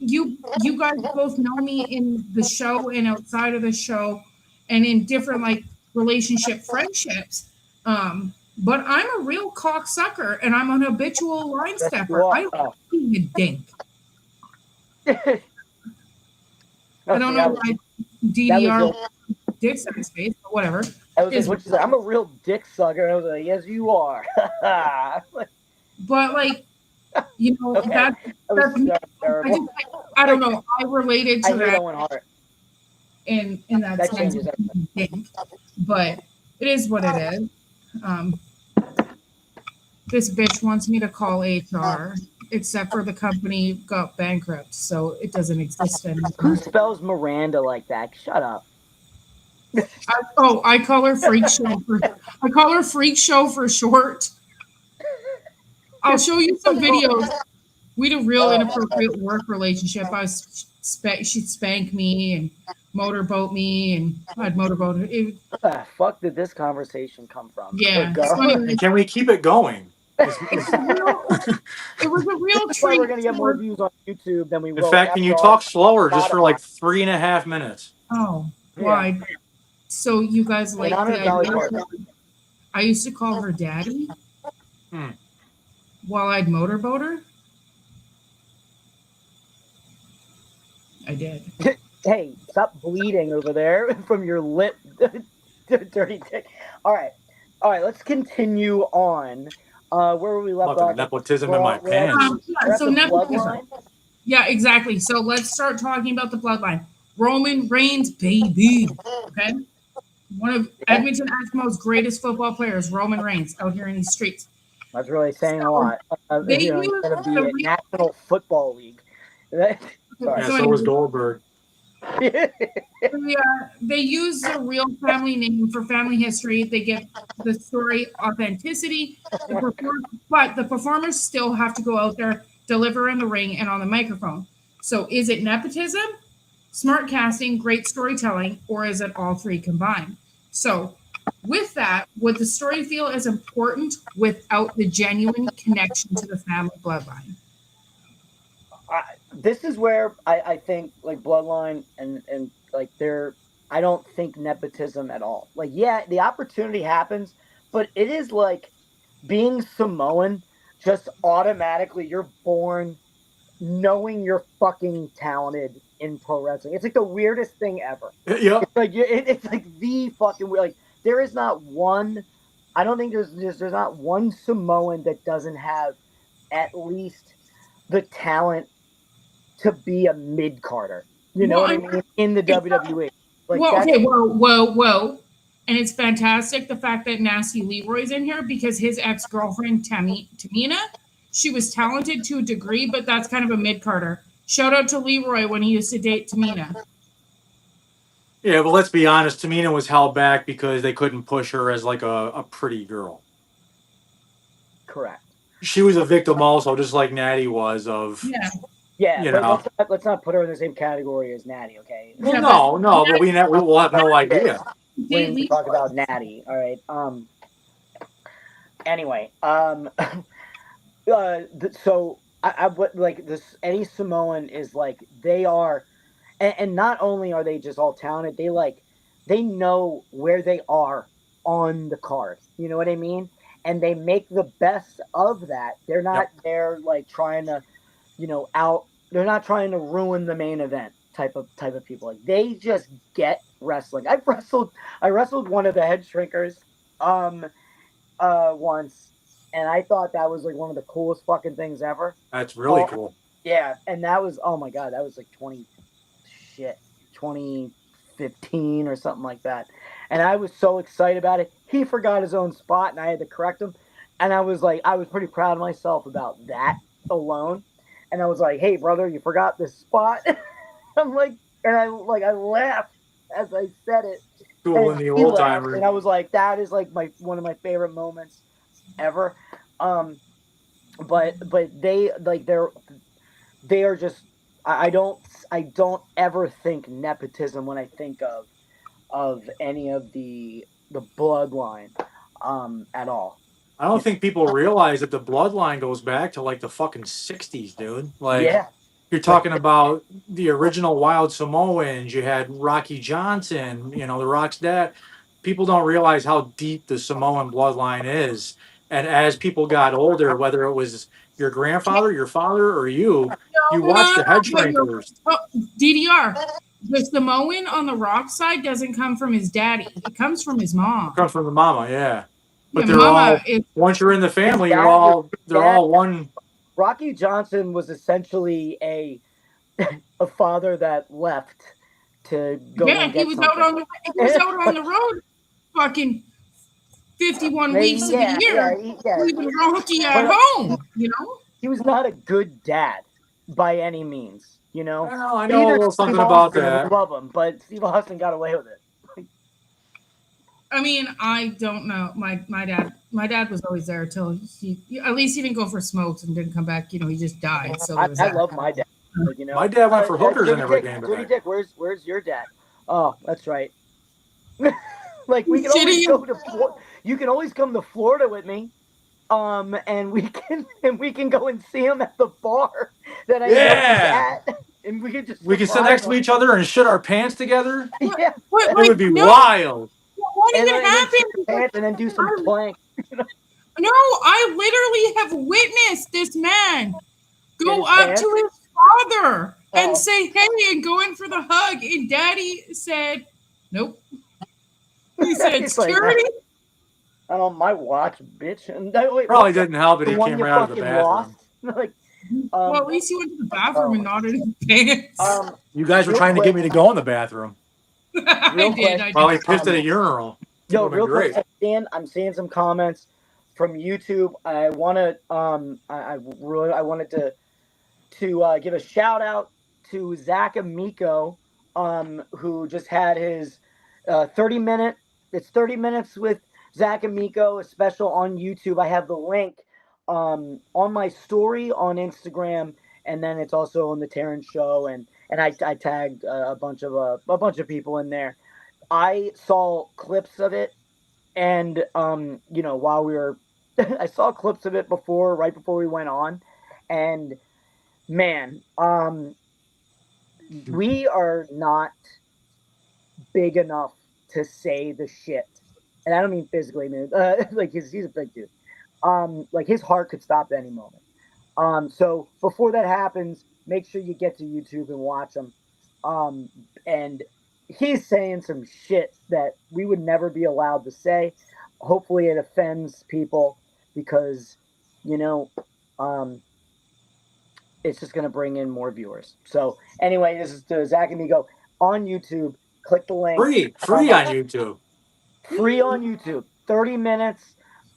you guys both know me in the show and outside of the show, and in different like relationship friendships. But I'm a real cocksucker, and I'm an habitual line Yes, you stepper. I are. don't Oh. need a dink. Okay, I don't know that was, why that DDR was dicks in his face, but whatever. I was like, Is- what she said, I'm a real dick sucker. And I was like, yes, you are. But like, you know, Okay. that That was that's terrible. I don't know. I related I to hate that Owen Hart. in that That sense, changes everything. think. But it is what it is. This bitch wants me to call HR, except for the company got bankrupt, so it doesn't exist anymore. Who spells Miranda like that? Shut up. I call her Freak Show I call her Freak Show for short. I'll show you some videos. We had a real inappropriate work relationship. She'd spank me and motorboat me, and I'd motorboat her. Where the fuck did this conversation come from? Yeah. Go. So anyway, And can we keep it going? it was a real That's why treat. we're gonna get more views on YouTube than we In will. fact, can you after talk all. slower just for like 3.5 minutes? Oh, Yeah. why? So you guys In like honor the of Dolly idea? Parton. I used to call her daddy Hmm. while I'd motorboat her. I did. Hey, stop bleeding over there from your lip, dirty dick. All right, let's continue on. Where were we left Fucking off? nepotism in my pants. Yeah, so the nepotism. bloodline. Yeah, exactly. So let's start talking about the bloodline. Roman Reigns, baby. Okay. One of Edmonton Eskimos' greatest football players, Roman Reigns, out here in these streets. That's really saying a lot. They You know, use instead of the the real- National Football League. Sorry. Yeah, so was Goldberg. They use the real family name for family history. They get the story authenticity, but the performers still have to go out there, deliver in the ring and on the microphone. So is it nepotism, smart casting, great storytelling, or is it all three combined? So with that, would the story feel as important without the genuine connection to the family bloodline? This is where I think like bloodline and like I don't think nepotism at all. Like, yeah, the opportunity happens, but it is like being Samoan, just automatically you're born knowing you're fucking talented in pro wrestling. It's like the weirdest thing ever. Yep. It's like it's like the fucking like there is not one. I don't think there's not one Samoan that doesn't have at least the talent to be a mid Carter. You know what I mean? In the WWE. Like, well, okay, whoa. And it's fantastic the fact that Nasty Leroy's in here because his ex-girlfriend, Tamina, she was talented to a degree, but that's kind of a mid-carder. Shout out to Leroy when he used to date Tamina. Yeah, but let's be honest, Tamina was held back because they couldn't push her as like a pretty girl. Correct. She was a victim also, just like Natty was of. Yeah, you but know. let's not put her in the same category as Natty, okay? Well, no, but we will have no idea. When we talk about Natty, all right. Anyway, so I like this. Any Samoan is like they are, and not only are they just all talented, they like they know where they are on the card. You know what I mean? And they make the best of that. They're not there like trying to, out. They're not trying to ruin the main event type of people. Like they just get wrestling. I wrestled one of the head shrinkers once, and I thought that was like one of the coolest fucking things ever. That's really cool. Yeah, and that was, oh my god, that was like 2015 or something like that. And I was so excited about it. He forgot his own spot, and I had to correct him. And I was pretty proud of myself about that alone. And I was like, "Hey, brother, you forgot this spot." I'm like, and I laughed as I said it. Cool in the old timer. And I was like, that is like one of my favorite moments ever. But they like they are just, I don't ever think nepotism when I think of any of the bloodline at all. I don't think people realize that the bloodline goes back to like the fucking 60s, dude. Like, Yeah. you're talking about the original Wild Samoans. You had Rocky Johnson, the Rock's dad. People don't realize how deep the Samoan bloodline is. And as people got older, whether it was your grandfather, your father, or you watched the head shrinkers. DDR. The Samoan on the Rock side doesn't come from his daddy. It comes from his mom. It comes from the mama, yeah. But Yeah, they're all, once you're in the family, they're all one. Rocky Johnson was essentially a father that left to go and get he was out on the road fucking 51 weeks of the year, leaving Rocky at home, He was not a good dad by any means, Well, I know a little something about that. Love him, but Steve Austin got away with it. I mean, I don't know. My dad was always there till at least he didn't go for smokes and didn't come back. He just died. So I love my dad. My dad went for hookers and never came back. Dick, where's your dad? Oh, that's right. Like we can always go to you can always come to Florida with me. And we can go and see him at the bar that I at. And we can sit next to each other and shit our pants together. Yeah. It would be wild. What even happened? And then do some plank. No, I literally have witnessed this man go up to his father and say, "Hey," and go in for the hug. And Daddy said, "Nope." He said, "Security." I don't know, my watch, bitch. And probably didn't help it. He came right out of the bathroom. Well, at least he went to the bathroom and not in his pants. You guys were trying to get me to go in the bathroom. I did. Probably pissed at a urinal. Yo, real quick, I'm seeing some comments from YouTube. I wanted to give a shout out to Zach Amico, who just had his 30-minute. It's 30 minutes with Zach Amico, a special on YouTube. I have the link on my story on Instagram, and then it's also on the Terynn Show, and I tagged a bunch of people in there. I saw clips of it, and while we were, I saw clips of it right before we went on, and man, we are not big enough to say the shit. And I don't mean physically, man. Like he's a big dude. Like his heart could stop at any moment. So before that happens, make sure you get to YouTube and watch him. And he's saying some shit that we would never be allowed to say. Hopefully it offends people because, it's just going to bring in more viewers. So anyway, this is to Zach Amigo on YouTube. Click the link. Free on YouTube. Free on YouTube. 30 minutes.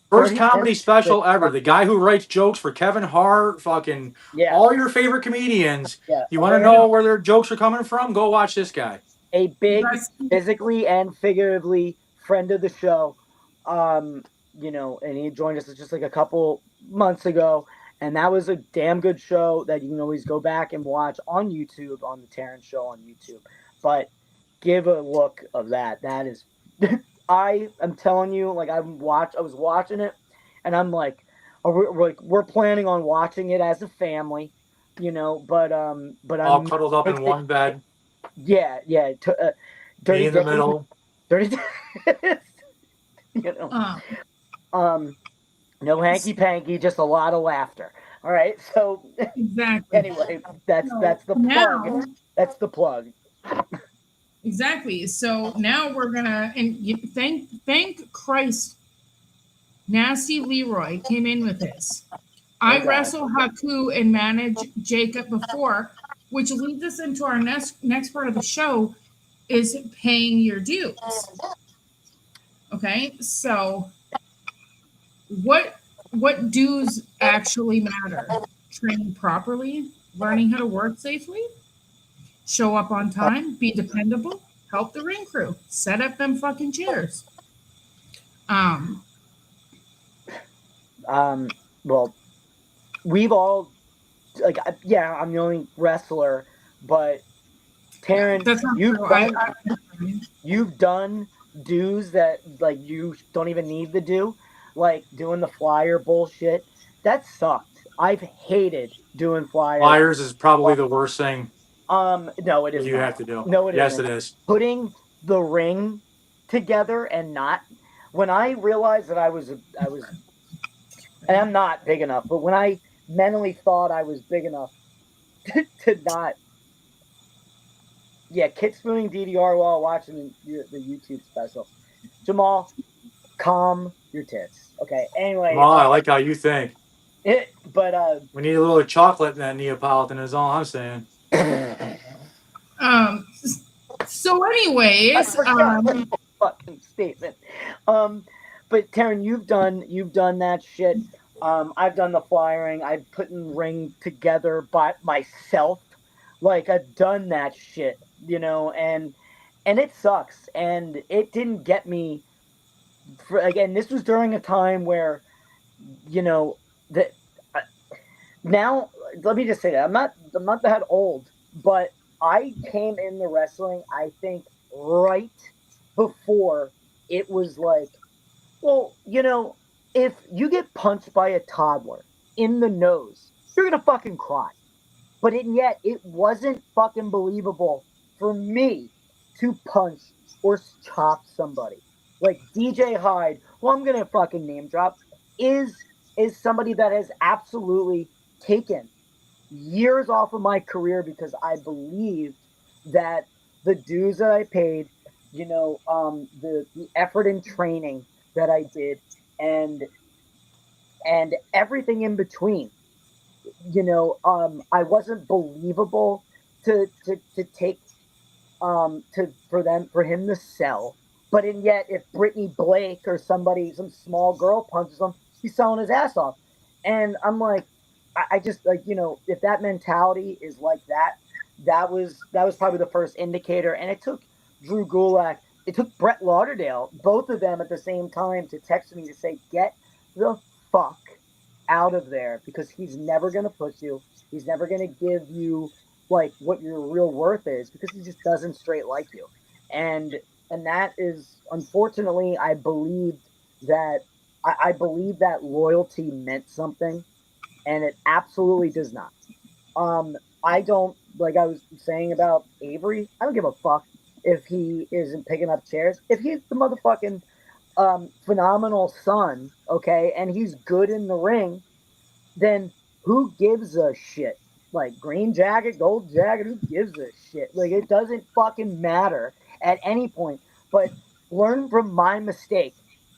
First comedy special ever. The guy who writes jokes for Kevin Hart, fucking all your favorite comedians. Yeah. You want to know where their jokes are coming from? Go watch this guy. A big, physically and figuratively friend of the show. And he joined us just like a couple months ago. And that was a damn good show that you can always go back and watch on YouTube, on the Terynn Show on YouTube. But give a look of that. That is, I am telling you, like I was watching it, and I'm like, we're planning on watching it as a family, but all cuddled up in one bed. Yeah. Me in the middle. 30 you know. No hanky panky, just a lot of laughter. All right. So exactly. anyway, that's the now, plug. That's the plug. Exactly. So now we're gonna and thank Christ, Nasty Leroy came in with this. I God. wrestle Haku and manage Jacob before, which leads us into our next part of the show is paying your dues. Okay, so what dues actually matter? Training properly, learning how to work safely, show up on time, be dependable, help the ring crew, set up them fucking chairs. Well, we've all like yeah, I'm the only wrestler, but Teryn, That's not you've true. done you've done dues that like you don't even need to do, like doing the flyer bullshit. That sucked. I've hated doing flyers. Flyers is probably the worst thing No, it is you not. have to do. No, it Yes, isn't. it is. Putting the ring together and not. When I realized that I was, and I'm not big enough, but when I mentally thought I was big enough to not, yeah, kid spooning DDR while watching the YouTube special. Jamal, calm your tits. Okay. Anyway, Well, I like how you think. but We need a little chocolate in that Neapolitan. Is all I'm saying. So, anyways, fucking statement. But Teryn, you've done that shit. I've done the flyering. I've put in ring together by myself. Like I've done that shit, you know, and it sucks. And it didn't get me. Again, this was during a time where, you know, that now let me just say that I'm not that old, but I came in the wrestling. I think right before it was like, well, you know, if you get punched by a toddler in the nose, you're gonna fucking cry. But yet it wasn't fucking believable for me to punch or chop somebody. Like DJ Hyde, who I'm gonna fucking name drop, is somebody that has absolutely taken years off of my career because I believed that the dues that I paid, you know, the effort and training that I did, and everything in between, you know, I wasn't believable to take for him to sell. But and yet, if Brittany Blake or somebody, some small girl punches him, he's selling his ass off. And I'm like, I just like, you know, if that mentality is like that, that was probably the first indicator. And it took Drew Gulak, it took Brett Lauderdale, both of them at the same time to text me to say, get the fuck out of there because he's never gonna push you. He's never gonna give you like what your real worth is because he just doesn't straight like you. And that is unfortunately I believed that I believe that loyalty meant something and it absolutely does not. I don't like I was saying about Avery, I don't give a fuck if he isn't picking up chairs. If he's the motherfucking phenomenal son, okay, and he's good in the ring, then who gives a shit? Like green jacket, gold jacket, who gives a shit? Like it doesn't fucking matter at any point. But learn from my mistake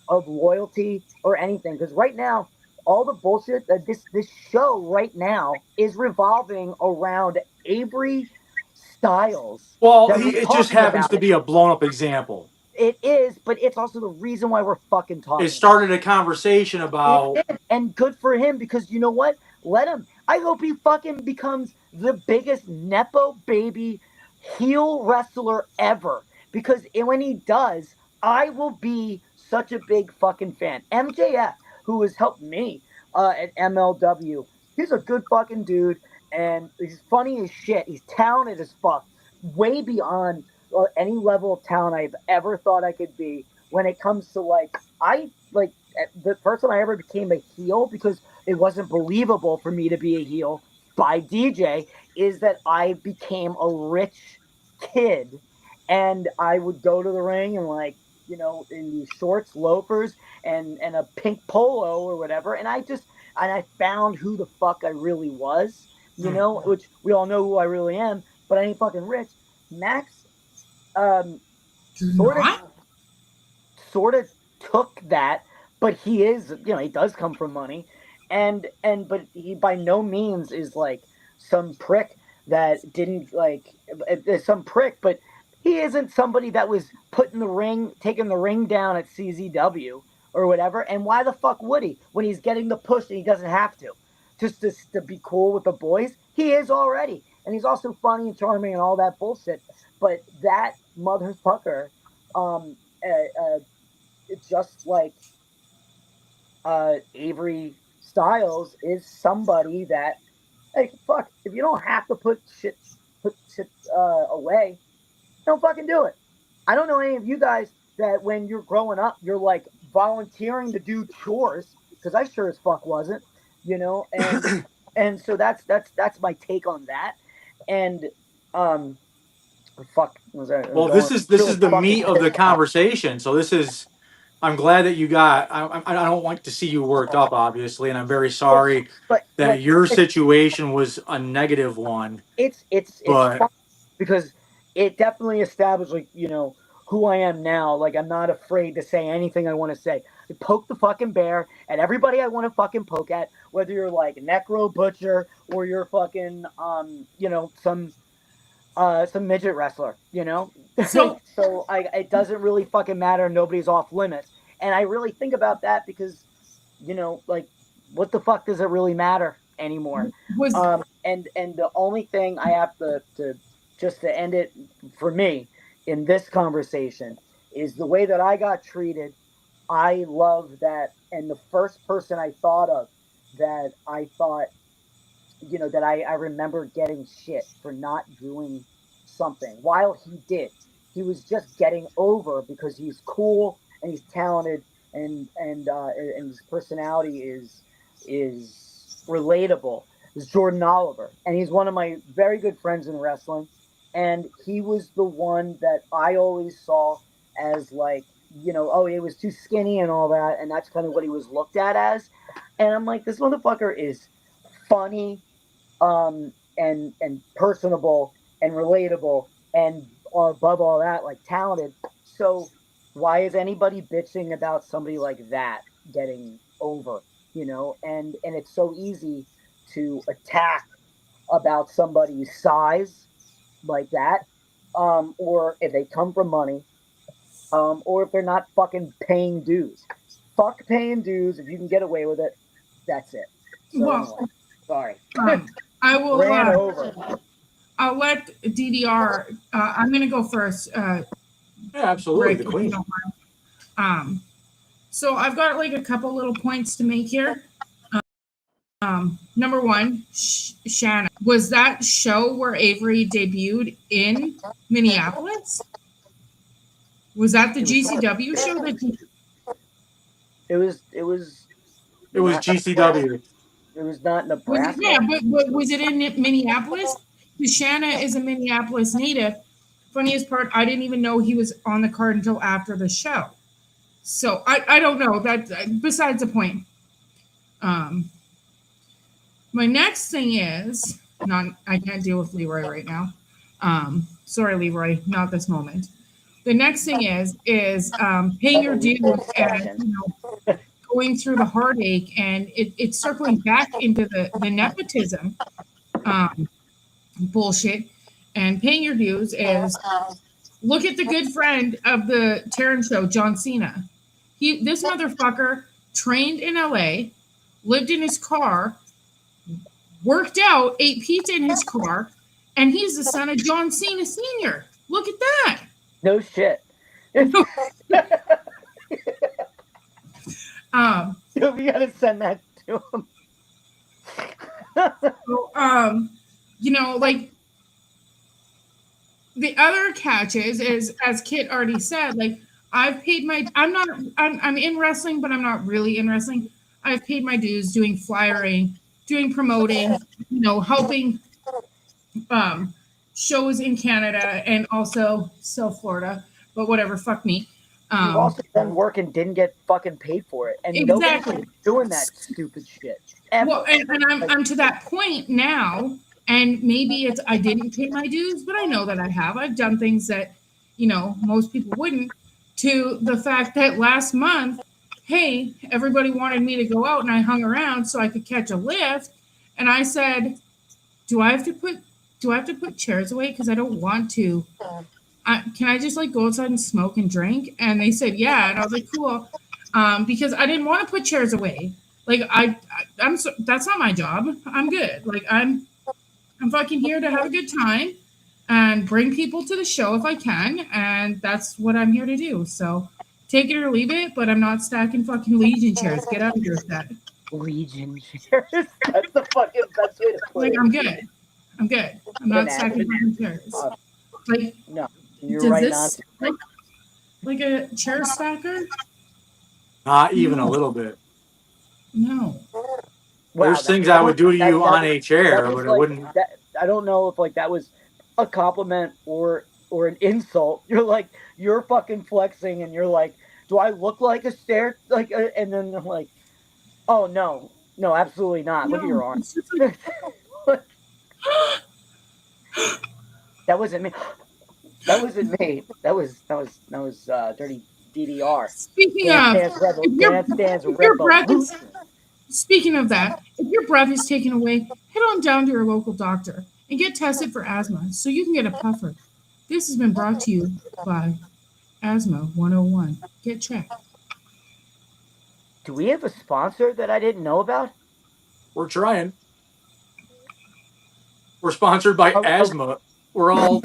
of loyalty or anything. Because right now, all the bullshit that this show right now is revolving around Avery Styles. Well, That we're it just talking happens about to it. be a blown up example. It is, but it's also the reason why we're fucking talking. It started a conversation about. It did, and good for him because you know what? Let him. I hope he fucking becomes the biggest nepo baby heel wrestler ever. Because when he does, I will be such a big fucking fan. MJF, who has helped me at MLW, he's a good fucking dude, and he's funny as shit. He's talented as fuck, way beyond any level of talent I've ever thought I could be. When it comes to like, I like the first time I ever became a heel because it wasn't believable for me to be a heel by DJ is that I became a rich kid and I would go to the ring and like in these shorts, loafers, and a pink polo or whatever, and I found who the fuck I really was, which we all know who I really am, but I ain't fucking rich. Max, um, You're sort of not? sort of took that, but he is, he does come from money, but he by no means is like some prick that didn't like some prick, but he isn't somebody that was taking the ring down at CZW or whatever. And why the fuck would he when he's getting the push and he doesn't have to? Just to be cool with the boys, he is already, and he's also funny and charming and all that bullshit. But that motherfucker, um, just like Avery Styles is somebody that, hey, fuck, if you don't have to put shit away, don't fucking do it. I don't know any of you guys that when you're growing up, you're like volunteering to do chores, because I sure as fuck wasn't, and so that's my take on that. And fuck, was that Well, going this really is the fucking meat of the pissed off. conversation. So this is. I'm glad that you got. I don't like to see you worked up, obviously, and I'm very Well, sorry but that your situation was a negative one. it's But fun because it definitely established, like, who I am now. Like, I'm not afraid to say anything I want to say. I poke the fucking bear at everybody I want to fucking poke at, whether you're like Necro Butcher or you're fucking some midget wrestler, So so it doesn't really fucking matter. Nobody's off limits, and I really think about that because, like, what the fuck does it really matter anymore? was And the only thing I have to just to end it for me in this conversation is the way that I got treated. I love that, and the first person I thought of that I thought, that I remember getting shit for not doing something while he did. He was just getting over because he's cool and he's talented, and his personality is relatable. Is Jordan Oliver, and he's one of my very good friends in wrestling, and he was the one that I always saw as, like, oh, he was too skinny and all that, and that's kind of what he was looked at as. And I'm like, this motherfucker is funny, and personable and relatable, and above all that, like, talented. So why is anybody bitching about somebody like that getting over? And it's so easy to attack about somebody's size like that, or if they come from money, or if they're not fucking paying dues. Fuck paying dues. If you can get away with it, that's it. So well. anyway, sorry. I will. Ran over. I'll let DDR. I'm going to go first. yeah, absolutely, Rick, the if you queen. don't mind. So I've got like a couple little points to make here. Number one, Shanna. Was that show where Avery debuted in Minneapolis? Was that the GCW show that you? It was. It was not GCW. It was not Was it, Nebraska. yeah, but was it in Minneapolis? Because Shanna is a Minneapolis native. Funniest part, I didn't even know he was on the card until after the show. So I don't know. That besides the point. My next thing is I can't deal with Leroy right now. Sorry, Leroy, not this moment. The next thing is paying your dues and going through the heartache, and it's circling back into the nepotism bullshit. And paying your dues is look at the good friend of the Terynn Show, John Cena. This motherfucker trained in LA, lived in his car, worked out, ate pizza in his car, and he's the son of John Cena Sr. Look at that. No shit. You gotta send that to him. So, like, the other catch is as Kit already said, like, I'm in wrestling, but I'm not really in wrestling. I've paid my dues doing flyering, doing promoting, helping shows in Canada and also South Florida, but whatever, fuck me. You've also done work and didn't get fucking paid for it, and Exactly. nobody's doing that stupid shit ever. Well, and I'm to that point now, and maybe it's I didn't pay my dues, but I know that I have. I've done things that, most people wouldn't. To the fact that last month, hey, everybody wanted me to go out, and I hung around so I could catch a lift, and I said, do I have to put chairs away because I don't want to? Can I just go outside and smoke and drink? And they said, yeah. And I was like, cool. Because I didn't want to put chairs away. That's not my job. I'm good. I'm fucking here to have a good time and bring people to the show if I can. And that's what I'm here to do. So take it or leave it, but I'm not stacking fucking Legion chairs. Get out of here with that. Legion chairs? That's the fucking best way to put it. I'm good. I'm not stacking fucking chairs. No, you're right on. Look like a chair stacker? Not even a little bit. No. Wow, there's things I would do to you on a chair, but it wouldn't. I don't know if that was a compliment or an insult. You're fucking flexing, and you're like, do I look like a stair? And then they're like, oh no, absolutely not. Look at your arm. That wasn't me. That wasn't me. That was Dirty DDR. Speaking of that, if your breath is taken away, head on down to your local doctor and get tested for asthma so you can get a puffer. This has been brought to you by Asthma 101. Get checked. Do we have a sponsor that I didn't know about? We're trying. We're sponsored by Asthma. We're all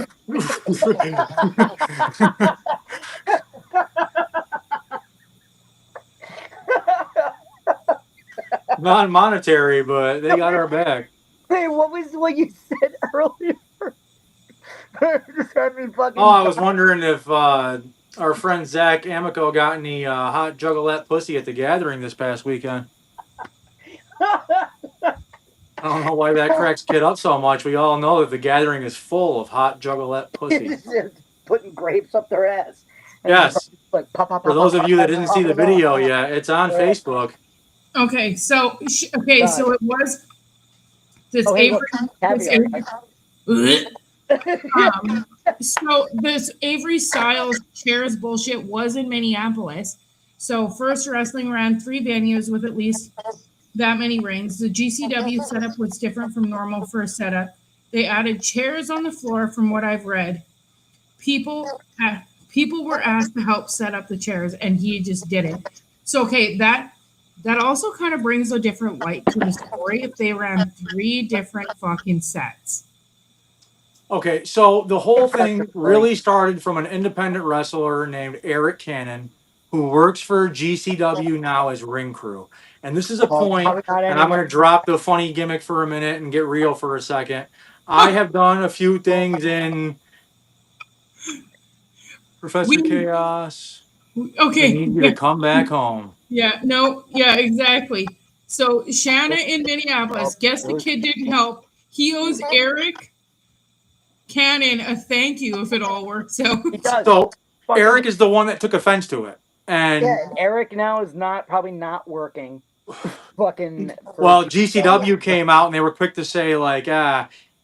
non-monetary, but they got our back. Hey, what was what you said earlier? Just had me fucking. Oh, I was wondering if our friend Zach Amico got any hot juggalette pussy at the gathering this past weekend. I don't know why that cracks kid up so much. We all know that the gathering is full of hot juggalette pussy. Putting grapes up their ass. Yes. For those of you that didn't see the video yet, it's on Facebook. Okay, so it was this so this Avery Styles chairs bullshit was in Minneapolis. So First Wrestling ran 3 venues with at least that many rings. The GCW setup was different from normal first setup. They added chairs on the floor from what I've read. People were asked to help set up the chairs, and he just did it. So, that also kind of brings a different light to the story if they ran 3 different fucking sets. Okay, so the whole thing really started from an independent wrestler named Eric Cannon, who works for GCW now as ring crew. And this is a point, and I'm going to drop the funny gimmick for a minute and get real for a second. I have done a few things in Professor Chaos. Okay. We need you to come back home. Yeah, no, yeah, exactly. So Shanna in Minneapolis, guess the kid didn't help. He owes Eric Cannon a thank you if it all works out. So Eric is the one that took offense to it. And Eric now is probably not working. Fucking. Well, GCW came out and they were quick to say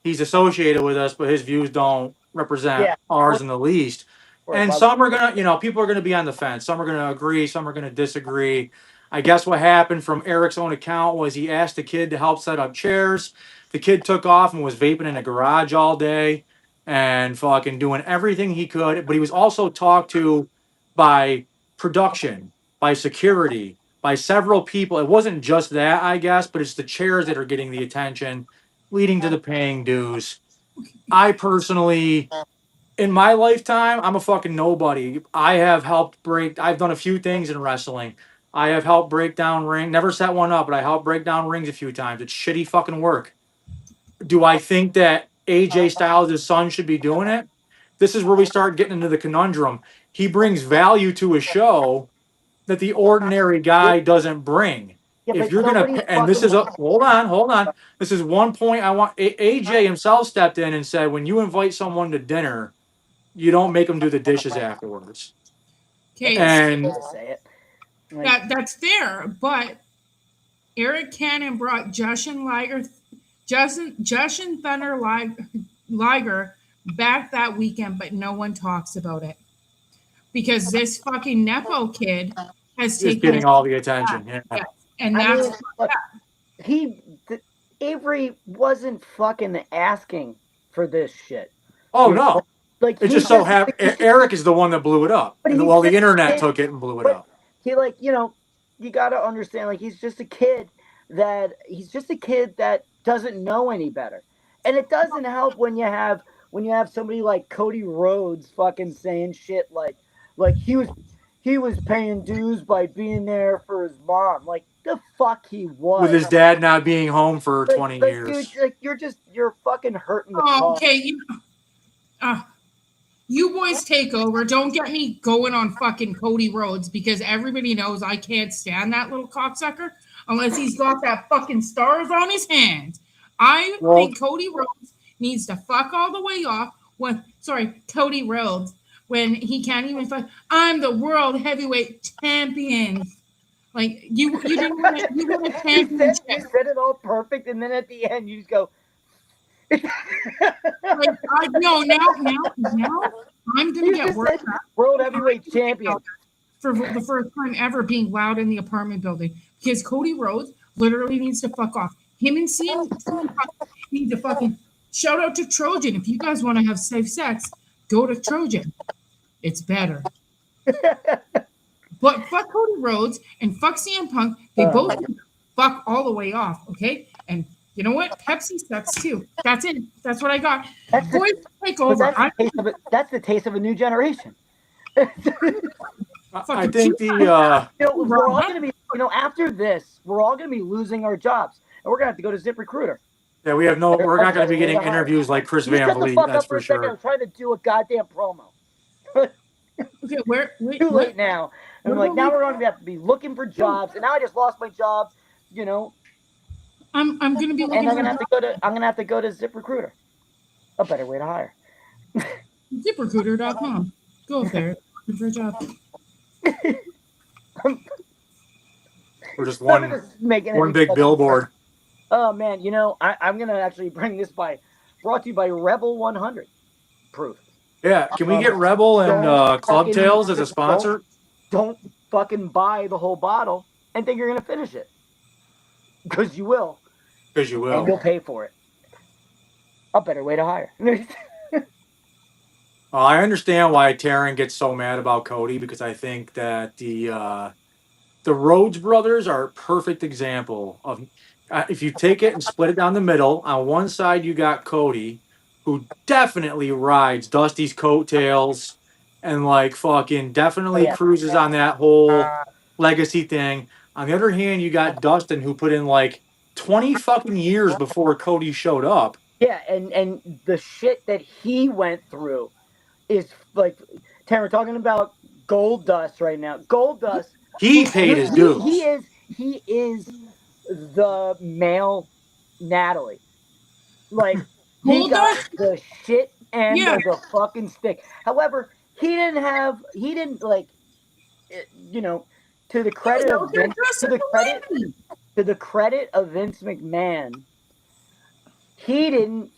he's associated with us, but his views don't represent ours in the least. And some are gonna, people are gonna be on the fence. Some are gonna agree. Some are gonna disagree. I guess what happened from Eric's own account was he asked the kid to help set up chairs. The kid took off and was vaping in a garage all day and fucking doing everything he could. But he was also talked to by production, by security, by several people. It wasn't just that, I guess, but it's the chairs that are getting the attention, leading to the paying dues. I personally, in my lifetime, I'm a fucking nobody. I've done a few things in wrestling. I have helped break down rings. Never set one up, but I helped break down rings a few times. It's shitty fucking work. Do I think that AJ Styles' son should be doing it? This is where we start getting into the conundrum. He brings value to a show that the ordinary guy doesn't bring. If you're gonna, and this is hold on. This is one point I want. AJ himself stepped in and said, when you invite someone to dinner, you don't make them do the dishes afterwards. Okay, And to say it. Like, that's fair, but Eric Cannon brought Justin Thunder Liger back that weekend, but no one talks about it because this fucking Nepo kid has just taken getting it all the attention. back. Yeah. Yes. And I that's mean, look, Avery wasn't fucking asking for this shit. Oh You know? no. Like It he just so just, happened Eric is the one that blew it up. but And he's well, just the a internet kid. took it and blew it But up. he, like, you got to understand, like, he's just a kid that doesn't know any better. And it doesn't help when you have somebody like Cody Rhodes fucking saying shit like he was paying dues by being there for his mom. Like, the fuck he was. With his dad not being home for 20 years. Dude, like, you're fucking hurting the oh, cause. okay. You boys take over. Don't get me going on fucking Cody Rhodes because everybody knows I can't stand that little cocksucker unless he's got that fucking stars on his hands. I think Cody Rhodes needs to fuck all the way off Cody Rhodes when he can't even fuck. I'm the world heavyweight champion. Like you didn't win a You championship. said it all perfect, and then at the end you just go. Like, no, now I'm gonna get worked up. World heavyweight champion For the first time ever being loud in the apartment building because Cody Rhodes literally needs to fuck off. Him and CM need to fucking shout out to Trojan. If you guys want to have safe sex, go to Trojan. It's better. But fuck Cody Rhodes and fuck CM Punk. They both fuck all the way off, okay? And you know what? Pepsi sucks too. That's it. That's what I got. Boys, take over. That's the taste of a new generation. I think we're all going to be, after this, we're all going to be losing our jobs, and we're going to have to go to ZipRecruiter. Yeah, we're not going to be getting interviews like Chris Van Vliet, that's for sure. I'm trying to do a goddamn promo. Okay, too late now. And I'm like, now we're going to have to be looking for jobs, and now I just lost my job. I'm going to be looking. And I'm going to have to go to ZipRecruiter. A better way to hire. ZipRecruiter.com. Go there. Looking for a job. We're just one big billboard. Oh man, I'm gonna actually bring this brought to you by Rebel 100 Proof. Yeah, can we get Rebel and Club Tails as a sponsor? Don't fucking buy the whole bottle and think you're gonna finish it, because you will. Because you will. And you'll pay for it. A better way to hire. I understand why Teryn gets so mad about Cody, because I think that the Rhodes brothers are a perfect example of if you take it and split it down the middle. On one side, you got Cody, who definitely rides Dusty's coattails and like fucking definitely cruises on that whole legacy thing. On the other hand, you got Dustin, who put in like 20 fucking years before Cody showed up. Yeah, and the shit that he went through is like, Teryn, we're talking about Gold Dust right now. Gold Dust. He paid his dues. He is the male Natalie. Like, he got the shit end of the fucking stick. However, he didn't like, to the credit of Vince McMahon, he didn't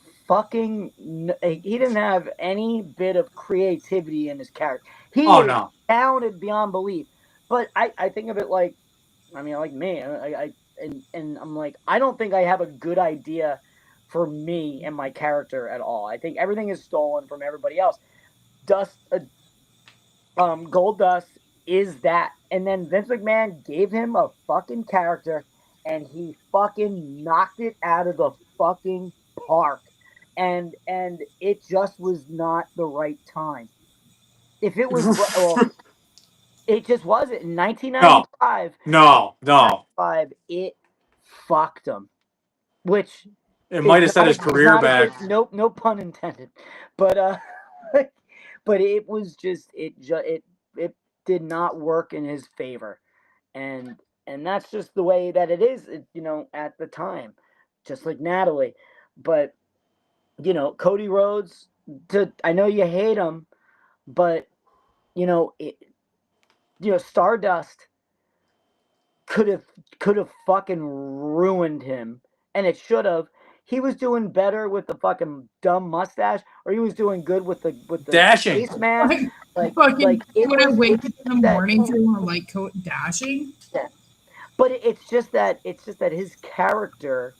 have any bit of creativity in his character. He is talented beyond belief. But I think of it like, like me. And I'm like, I don't think I have a good idea for me and my character at all. I think everything is stolen from everybody else. Gold Dust is that. And then Vince McMahon gave him a fucking character, and he fucking knocked it out of the fucking park. And it just was not the right time. If it was, it just wasn't. In 1995, it fucked him. Which it might have set his career back. No pun intended. But but it was just it did not work in his favor, and that's just the way that it is. At the time, just like Natalie. But Cody Rhodes. I know you hate him, but Stardust could have fucking ruined him, and it should have. He was doing better with the fucking dumb mustache, or he was doing good with the Dashing. face mask. Like Like fucking it when I was. wake It's up in the that. morning feeling a light coat dashing. Yeah. But it's just that his character,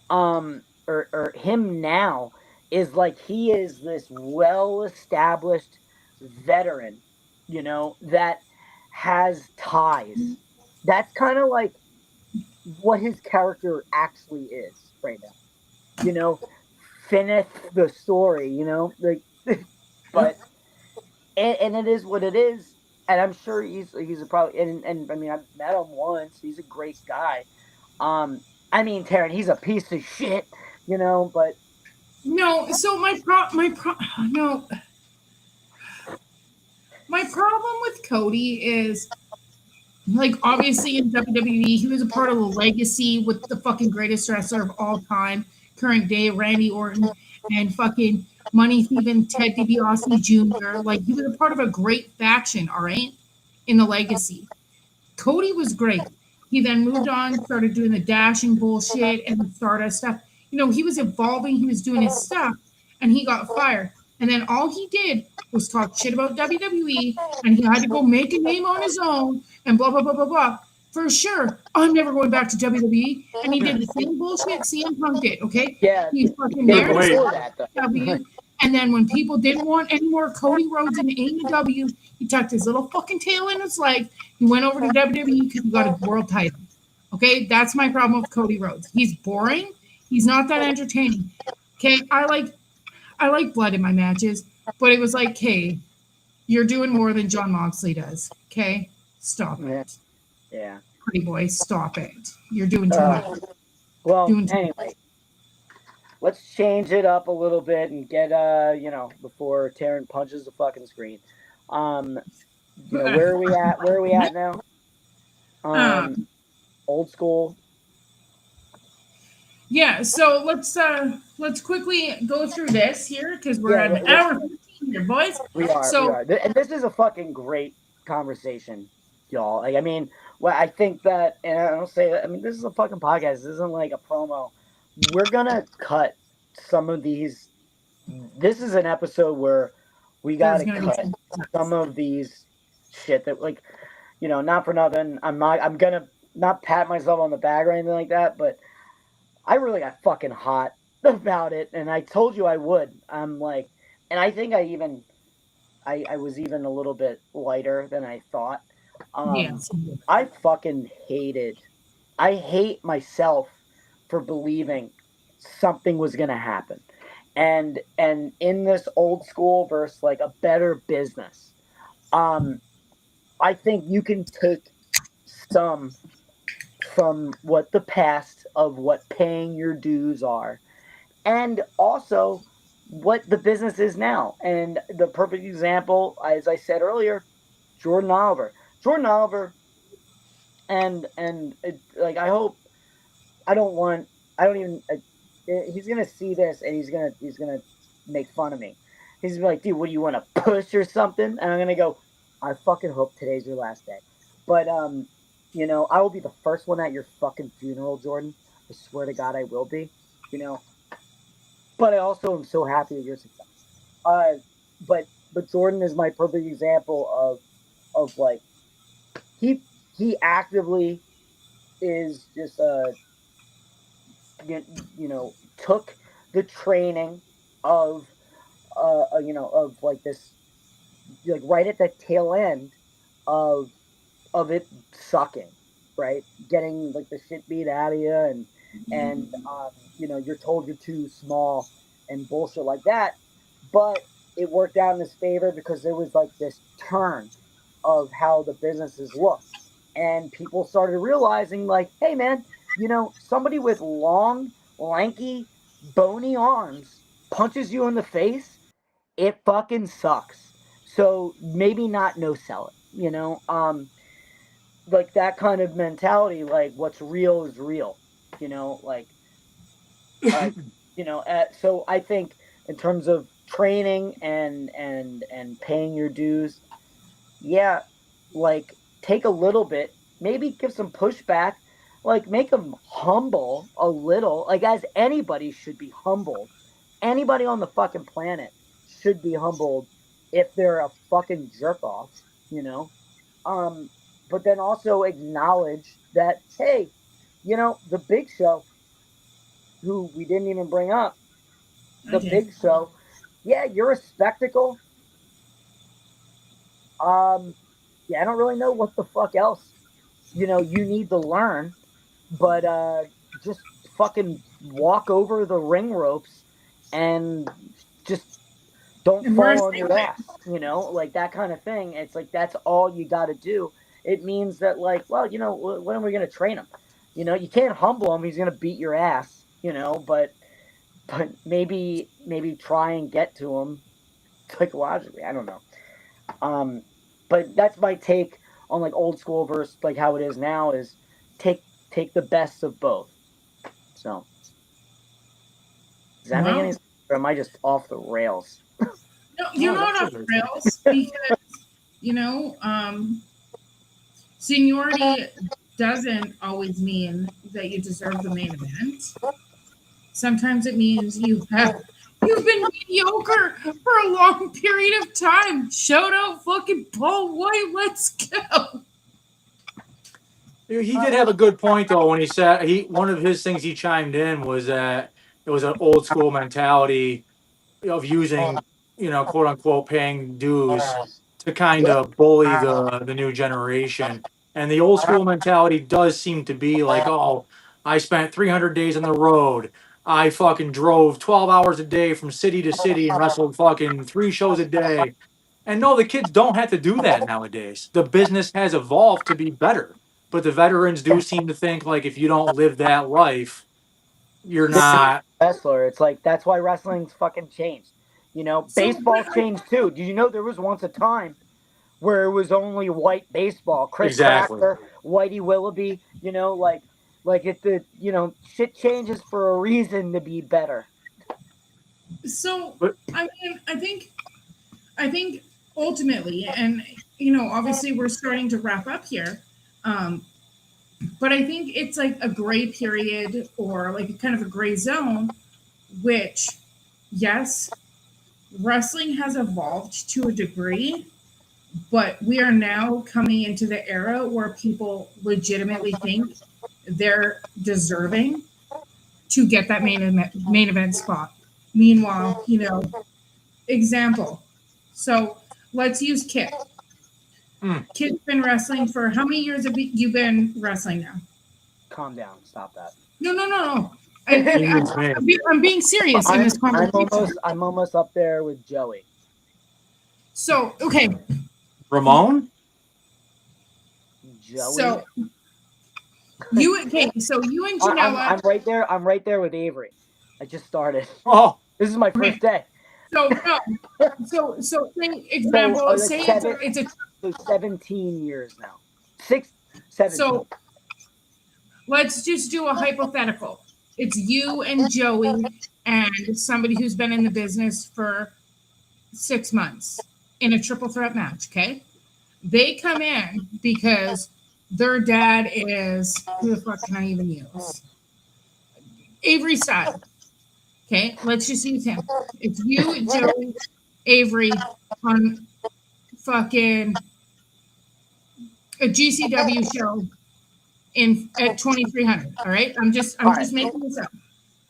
or him now, is like he is this well established veteran, that has ties. That's kind of like what his character actually is right now. You know, Finneth the story. Like, Yep. but and it is what it is. And I'm sure he's a probably and I mean I've met him once. He's a great guy. I mean Terrence, he's a piece of shit. But No, so no, my problem with Cody is like obviously in WWE he was a part of the legacy with the fucking greatest wrestler of all time, current day Randy Orton, and fucking Money Thieving Ted DiBiase Jr. Like he was a part of a great faction, all right, in the legacy. Cody was great. He then moved on, started doing the dashing bullshit and the Stardust stuff. He was evolving, he was doing his stuff, and he got fired. And then all he did was talk shit about WWE, and he had to go make a name on his own, and blah, blah, blah, blah, blah. For sure, I'm never going back to WWE. And he did the same bullshit CM Punk did, okay? yeah, He's fucking day there to Wait. before sell that though. WWE. And then when people didn't want any more Cody Rhodes in AEW, he tucked his little fucking tail in his leg. He went over to WWE because he got a world title. Okay, that's my problem with Cody Rhodes. He's boring. He's not that entertaining. Okay, I like blood in my matches, but it was like, hey, you're doing more than John Moxley does. Okay, stop Yeah. it, Yeah. pretty boy. Stop it. You're doing too much. Well, Doing too much. anyway, let's change it up a little bit and get before Terrence punches the fucking screen. Where are we at? Where are we at now? Old school. Yeah, so let's quickly go through this here because we're Yeah, at an hour 15 here, boys. we are. So And this is a fucking great conversation, y'all. Like, I mean, well, I think that, and I don't say that. I mean, this is a fucking podcast. This isn't like a promo. We're gonna cut some of these. This is an episode where we there's gotta gonna be cut some of these shit that, like, not for nothing. I'm gonna not pat myself on the back or anything like that, but I really got fucking hot about it, and I told you I would. I'm like, and I think I was even a little bit lighter than I thought. yeah. I fucking I hate myself for believing something was gonna happen. And in this old school versus like a better business, I think you can take some from what the past of what paying your dues are, and also what the business is now. And the perfect example, as I said earlier, Jordan Oliver. Jordan Oliver, and like I don't want I don't even he's gonna see this and he's gonna make fun of me. He's gonna be like, dude, what do you want to push or something? And I'm gonna go, I fucking hope today's your last day. But I will be the first one at your fucking funeral, Jordan. I swear to God, I will be. You know, but I also am so happy with your success. Uh, but Jordan is my perfect example of like he he actively is just took the training of of like this, like right at the tail end of it sucking, right? Getting like the shit beat out of you, and you're told you're too small and bullshit like that. But it worked out in his favor because there was like this turn of how the businesses look, and people started realizing like, hey man, somebody with long, lanky, bony arms punches you in the face, it fucking sucks. So maybe not no sell it. Like that kind of mentality, like what's real is real, like uh, so I think in terms of training and paying your dues, yeah, like take a little bit, maybe give some pushback, like make them humble a little, like as anybody should be humbled. Anybody on the fucking planet should be humbled if they're a fucking jerk off, you know? Um, but then also acknowledge that, hey, the Big Show, who we didn't even bring up, I the did. Big Show, yeah, you're a spectacle. Um, yeah, I don't really know what the fuck else, you need to learn, but just fucking walk over the ring ropes and just don't And we're a fall on your segment. ass, like that kind of thing. It's like that's all you got to do. It means that, like, well, when are we going to train him? You can't humble him. He's going to beat your ass, but maybe try and get to him psychologically. I don't know. Um, but that's my take on like old school versus like how it is now is take take the best of both. So does that make any Wow. sense? Or am I just off the rails? No, you're Oh, not that's off it. the rails because you know, seniority doesn't always mean that you deserve the main event. Sometimes it means you've been mediocre for a long period of time. Shout out fucking Paul White, let's go. He did have a good point though when he said one of his things he chimed in was that it was an old school mentality of using, quote unquote, paying dues to kind of bully the new generation. And the old school mentality does seem to be like, oh, I spent 300 days on the road. I fucking drove 12 hours a day from city to city and wrestled fucking 3 shows a day. And no, the kids don't have to do that nowadays. The business has evolved to be better. But the veterans do seem to think like if you don't live that life, you're not. Wrestler. It's like that's why wrestling's fucking changed. So, but Baseball's changed too. Did you know there was once a time where it was only white baseball? Chris Exactly. Cracker, Whitey Willoughby. Like shit changes for a reason to be better. so But I think ultimately, and obviously we're starting to wrap up here. Um, but I think it's like a gray period or like a kind of a gray zone, which, yes, wrestling has evolved to a degree, but we are now coming into the era where people legitimately think they're deserving to get that main event spot. Meanwhile, example. So let's use Kit. mm, Kit's been wrestling for how many years have you been wrestling now? Calm down. Stop that. No, no, no, no. he means me. I'm being serious in I'm this I'm conversation. almost up there with Joey. So, okay. Ramon? Joey. So you and Janela. I'm right there. I'm right there with Avery. I just started. Oh, This is my Okay. first day. So no. So say example. like Say it's a So 17 years now. 17. so let's just do a hypothetical. It's you and Joey and somebody who's been in the business for 6 months in a triple threat match. Okay, they come in because their dad is who the fuck can I even use? Avery Style. Okay, let's just use him. It's you, Joey, Avery on fucking a GCW show in at 2300. All right, I'm just making this up.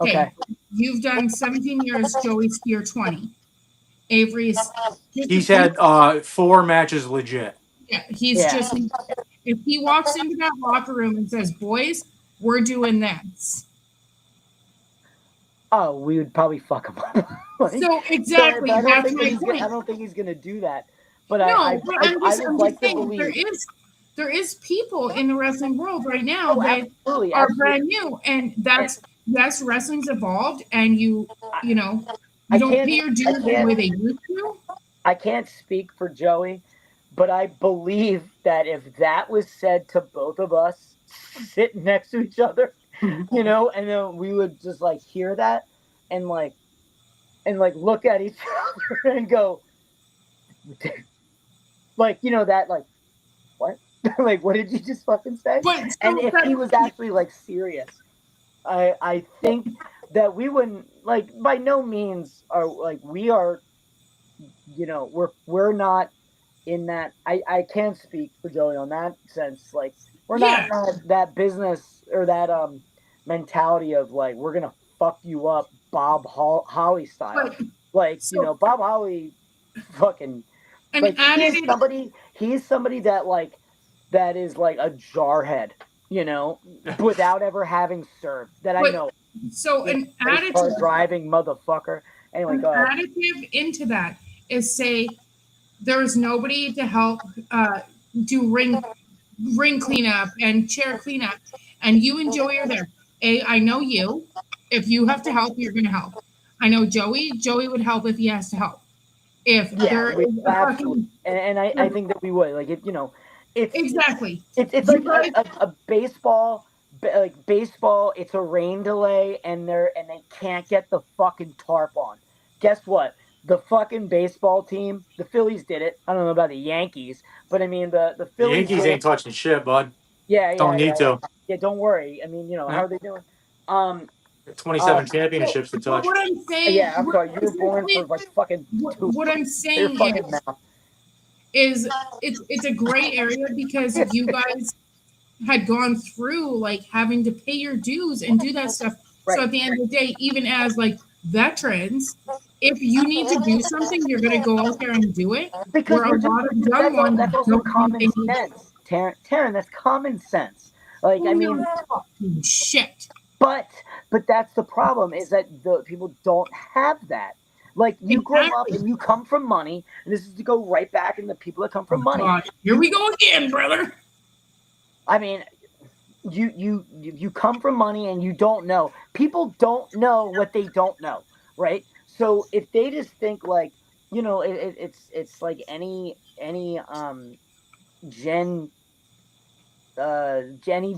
Okay, you've done 17 years. Joey's year 20. Avery's he's had 4 matches legit. yeah. He's Yeah. just if he walks into that locker room and says, "Boys, we're doing this." Oh, we would probably fuck him up. So exactly, I don't that's think my he's. point. I don't think he's gonna do that. But No, but I would I'm like just to saying believe. there is people in the wrestling world right now Oh, that absolutely, are absolutely. brand new, and that's yes, wrestling's evolved, and you don't can't- pay your dues the way they used to. I can't speak for Joey, but I believe that if that was said to both of us sitting next to each other, and then we would just like hear that and like look at each other and go like that like Like, what did you just fucking say? But And so if he was actually like serious, I think that we wouldn't like by no means are like we are, we're not in that. I can't speak for Joey on that sense. Like we're not yeah, in that business or that mentality of like we're gonna fuck you up Holly style. but Like, so Bob Holly fucking and like added it, he is somebody that like that is like a jarhead, without ever having served that I but know. so an Race car additive, driving motherfucker. Anyway, an go ahead. additive into that is say there is nobody to help do ring cleanup and chair cleanup, and you and Joey are there. I know you. If you have to help, you're going to help. I know Joey. Joey would help if he has to help. If Yeah, there we is a absolutely, fucking and I think that we would like it. It's exactly, it's you like guys. a baseball, like baseball. It's a rain delay, and they can't get the fucking tarp on. Guess what? The fucking baseball team, the Phillies did it. I don't know about the Yankees, but I mean the The Phillies Yankees did it. ain't touching shit, bud. Yeah, Don't yeah, yeah, need yeah. to. Yeah, don't worry. I mean, how Yeah. are they doing? Um, 27 So, championships to but touch. what I'm saying, yeah, I'm sorry. You were born for like fucking two. what I'm Your saying fucking mouth. is it's a gray area because you guys had gone through like having to pay your dues and do that stuff. So Right. at the end of the day, even as like veterans, if you need to do something, you're gonna go out there and do it. Because Where a we're just lot of young ones that's also don't think common they need sense. Taryn, that's common sense. Like, I to mean, do shit. but that's the problem is that the people don't have that. Like you grow up Exactly. and you come from money, and this is to go right back in the people that come from Oh money. God, here we go again, brother. I mean, you come from money and you don't know. People don't know what they don't know, right? So if they just think like, it's like any Gen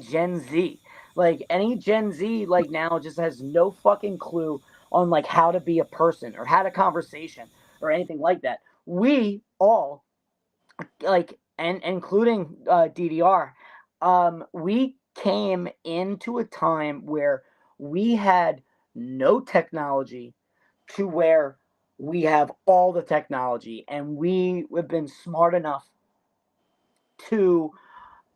Gen Z. Like any Gen Z like now just has no fucking clue on like how to be a person or how to conversation or anything like that. We all like and including DDR, we came into a time where we had no technology to where we have all the technology and we have been smart enough to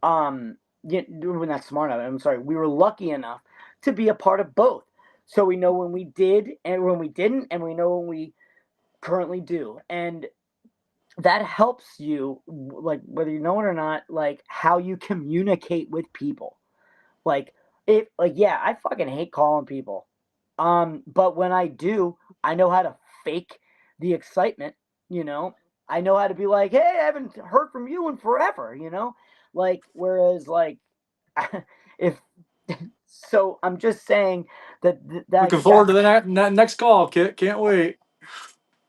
we're not smart enough. I'm sorry. We were lucky enough to be a part of both. So we know when we did and when we didn't, and we know when we currently do. And that helps you, like, whether you know it or not, like, how you communicate with people. Like, yeah, I fucking hate calling people. But when I do, I know how to fake the excitement, you know? I know how to be like, hey, I haven't heard from you in forever. Like, whereas, like, if so, I'm just saying that Looking forward to the next call, Kit. Can't wait.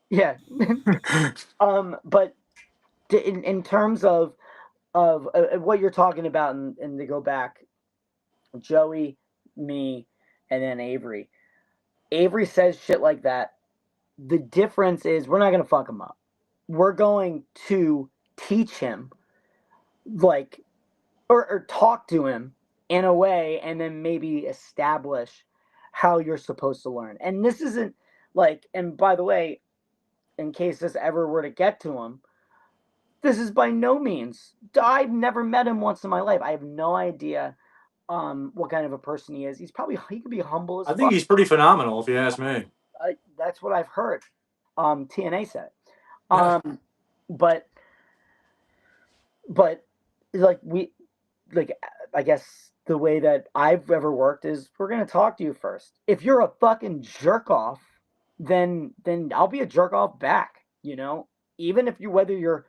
yeah. But in terms of what you're talking about, and to go back, Joey, me, and then Avery. Avery says shit like that. The difference is we're not going to fuck him up. We're going to teach him, like, or talk to him in a way, and then maybe establish how you're supposed to learn. And this isn't like, and by the way, in case this ever were to get to him, this is by no means. I've never met him once in my life. I have no idea what kind of a person he is. He could be humble as I think fuck. he's pretty phenomenal, if you ask me. That's what I've heard. TNA said. Yeah. But but like we like I guess the way that I've ever worked is we're gonna talk to you first. If you're a fucking jerk off, then I'll be a jerk off back. Even if whether you're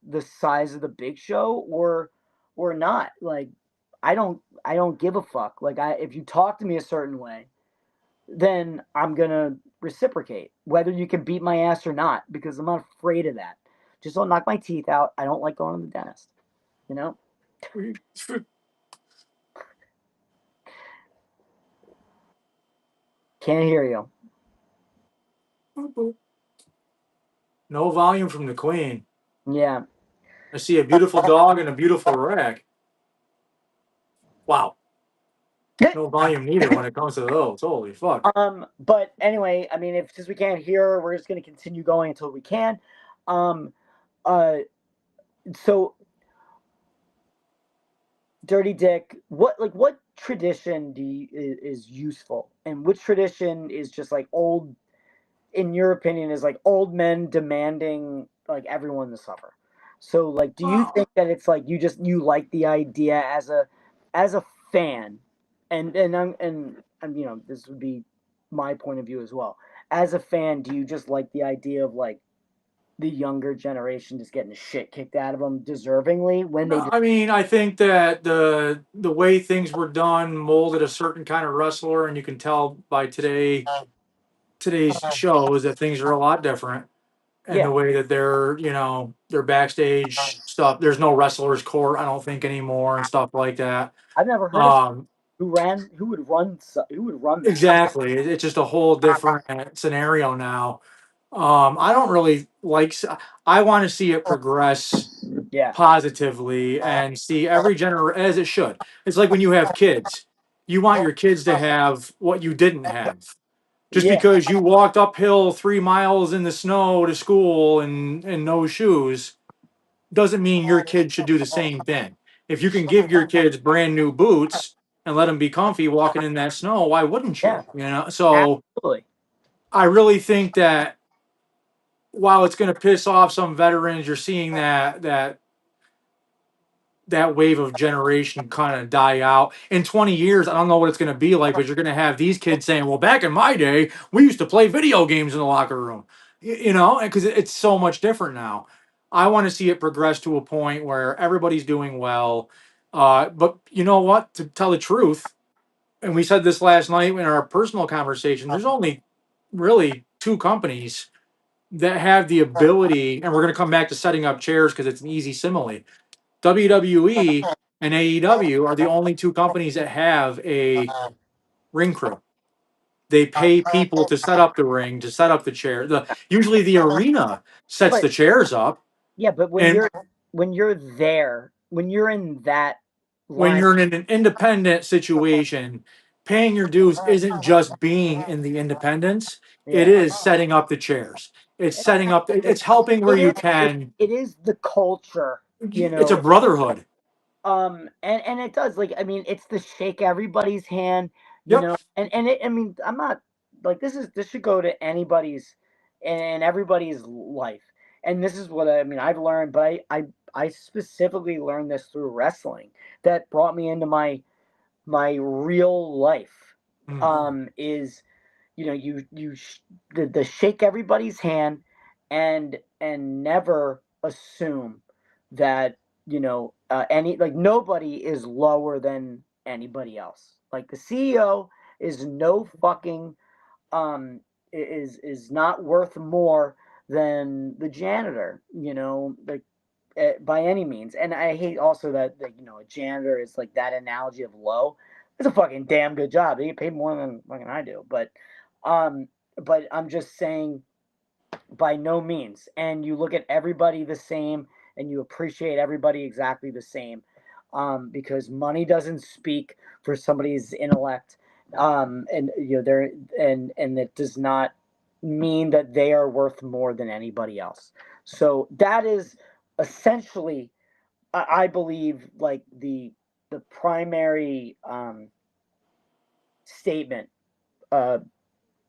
the size of the Big Show or not. Like I don't give a fuck. Like if you talk to me a certain way, then I'm gonna reciprocate, whether you can beat my ass or not, because I'm not afraid of that. Just don't knock my teeth out. I don't like going to the dentist. You know? Can't hear you. No volume from the Queen. Yeah. I see a beautiful dog and a beautiful rack. Wow. No volume needed when it comes to those. Holy fuck. But anyway, I mean, if since we can't hear, we're just gonna continue going until we can. Um, uh, so Dirty Dick, what tradition is useful, and which tradition is just like old? In your opinion, is like old men demanding like everyone to suffer. So like, do you think that it's like you like the idea as a fan, and you know this would be my point of view as well. As a fan, do you just like the idea of like the younger generation just getting the shit kicked out of them deservingly when they No, I mean, I think that the way things were done molded a certain kind of wrestler, and you can tell by today's shows that things are a lot different. And the yeah, way that they're, you know, their backstage stuff. There's no wrestlers court, I don't think anymore, and stuff like that. I've never heard of Um, who would run that. exactly. It's just a whole different scenario now. I don't really like. I want to see it progress Yeah, positively and see every as it should. It's like when you have kids, you want your kids to have what you didn't have. Just yeah, because you walked uphill 3 miles in the snow to school and no shoes doesn't mean your kid should do the same thing. If you can give your kids brand new boots and let them be comfy walking in that snow, why wouldn't yeah, you? You know, so absolutely. I really think that while it's going to piss off some veterans, you're seeing that wave of generation kind of die out. In 20 years, I don't know what it's going to be like, but you're going to have these kids saying, well, back in my day, we used to play video games in the locker room, you know, because it's so much different now. I want to see it progress to a point where everybody's doing well. But you know what? To tell the truth, and we said this last night in our personal conversation, there's only really two companies that have the ability, and we're going to come back to setting up chairs because it's an easy simile. WWE and AEW are the only two companies that have a ring crew. They pay people to set up the ring, to set up the chair. Usually the arena sets But the chairs up, yeah, but and when you're there, when you're in that when line, you're in an independent situation, paying your dues isn't just being in the independence. It yeah, is setting up the chairs. It's setting up. It's helping where it you is can. it is the culture, you It's a know. brotherhood. And it does, like, I mean, it's to shake everybody's hand, you Yep. know, and I mean, I'm not like this should go to anybody's and everybody's life. And this is what I mean, I've learned, but I specifically learned this through wrestling that brought me into my real life. Mm. Is you know the shake everybody's hand and never assume that any like nobody is lower than anybody else. Like the CEO is no fucking is not worth more than the janitor, like by any means. And I hate also that a janitor is like that analogy of low. It's a fucking damn good job. They get paid more than fucking I do, um, but I'm just saying by no means. And you look at everybody the same, and you appreciate everybody exactly the same, because money doesn't speak for somebody's intellect, and they're and it does not mean that they are worth more than anybody else. So that is essentially, I believe, like the primary statement, uh,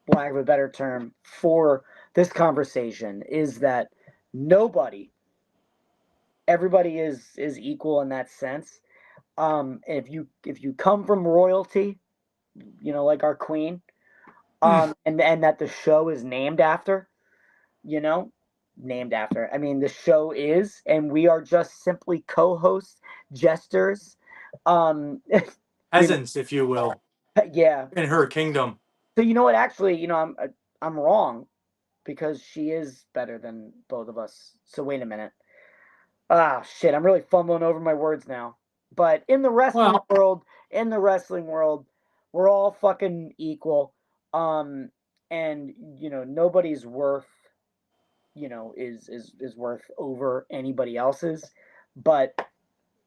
lack of a better term, for this conversation is that nobody, everybody is equal in that sense. If you come from royalty, like our queen, Mm. and that the show is named after, you know, named after. I mean, the show is, and we are just simply co-hosts, jesters. Um, you know, Peasants, if you will, yeah. in her kingdom. So you know what? Actually, I'm wrong because she is better than both of us. So wait a minute. Ah, shit! I'm really fumbling over my words now. But Well, in the wrestling world, we're all fucking equal. And nobody's worth, is worth over anybody else's. But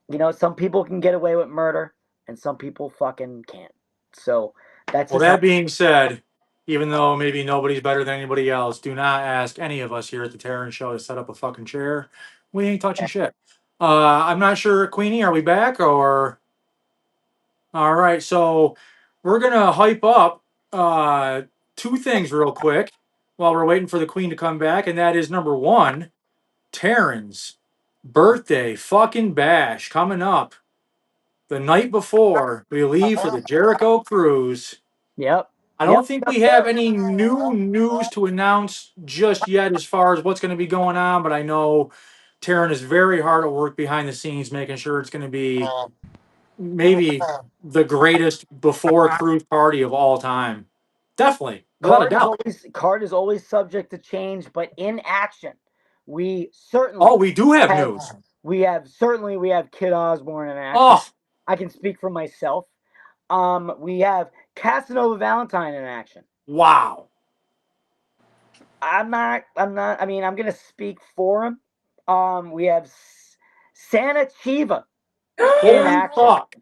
you know, some people can get away with murder, and some people fucking can't. So that's Well, just how. that being said, even though maybe nobody's better than anybody else, do not ask any of us here at the Terrence Show to set up a fucking chair. We ain't touching shit. I'm not sure, Queenie, are we back or? All right, so we're gonna hype up two things real quick while we're waiting for the Queen to come back, and that is number one, Terrence birthday fucking bash coming up the night before we leave for the Jericho cruise. Yep. I don't think we have any new news to announce just yet as far as what's going to be going on, but I know Terrence is very hard at work behind the scenes, making sure it's going to be maybe the greatest before cruise party of all time. Definitely, without a doubt. Card is always subject to change, but in action, we certainly. Oh, we do have news. We have Kid Osborne in action. Oh, I can speak for myself. We have Casanova Valentine in action. wow. I'm not. I mean, I'm gonna speak for him. We have Santa Chiva in Holy action. fuck.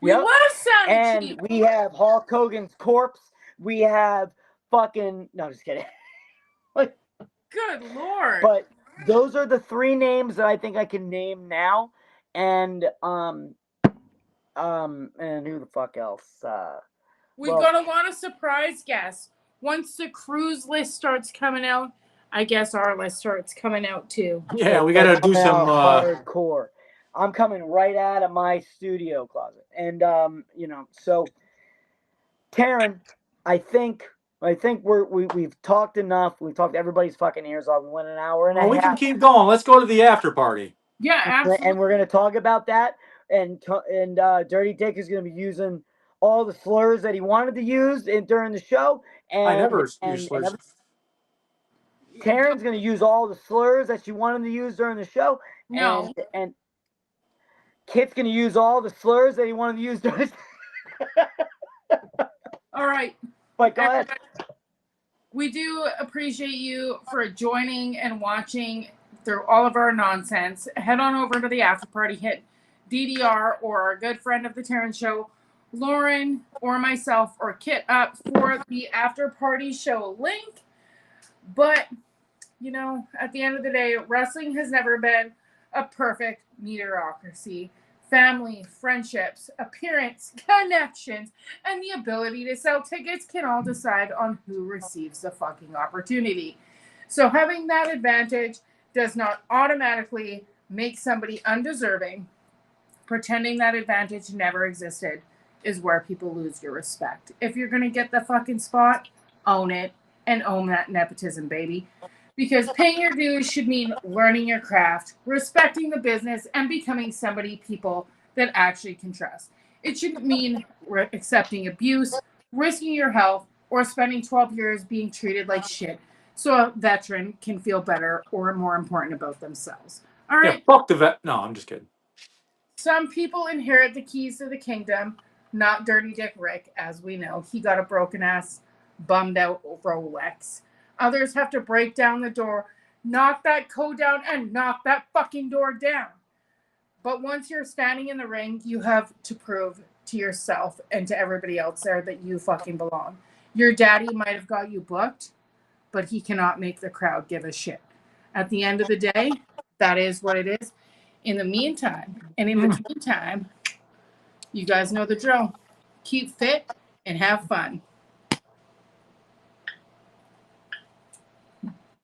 We love Santa And Chiva. we have Hulk Hogan's corpse. We have fucking no, just kidding. Good Lord. But those are the three names that I think I can name now. And and who the fuck else? We got a lot of surprise guests. Once the cruise list starts coming out, I guess our list starts coming out too. Yeah, we got to do some hardcore. I'm coming right out of my studio closet. And you know, so Teryn, I think we've talked enough. We've talked everybody's fucking ears off. We went an hour and a half. We can keep going. Let's go to the after party. Yeah, absolutely. And we're gonna talk about that. And Dirty Dick is gonna be using all the slurs that he wanted to use during the show. And I never use slurs. Teryn's gonna use all the slurs that she wanted to use during the show. No. And Kit's gonna use all the slurs that he wanted to use during. All right. But go ahead. We do appreciate you for joining and watching through all of our nonsense. Head on over to the after party, hit DDR or our good friend of the Terrence Show, Lauren or myself or Kit up for the after party show link. But, you know, at the end of the day, wrestling has never been a perfect mediocrity. Family, friendships, appearance, connections, and the ability to sell tickets can all decide on who receives the fucking opportunity. So having that advantage does not automatically make somebody undeserving. Pretending that advantage never existed is where people lose your respect. If you're going to get the fucking spot, own it and own that nepotism, baby. Because paying your dues should mean learning your craft, respecting the business, and becoming somebody people that actually can trust. It shouldn't mean accepting abuse, risking your health, or spending 12 years being treated like shit so a veteran can feel better or more important about themselves. All right? Yeah, fuck the vet. No, I'm just kidding. Some people inherit the keys to the kingdom, not Dirty Dick Rick, as we know. He got a broken ass, bummed out Rolex. Others have to break down the door, knock that code down, and knock that fucking door down. But once you're standing in the ring, you have to prove to yourself and to everybody else there that you fucking belong. Your daddy might have got you booked, but he cannot make the crowd give a shit. At the end of the day, that is what it is. In the meantime, and in between time, you guys know the drill. Keep fit and have fun.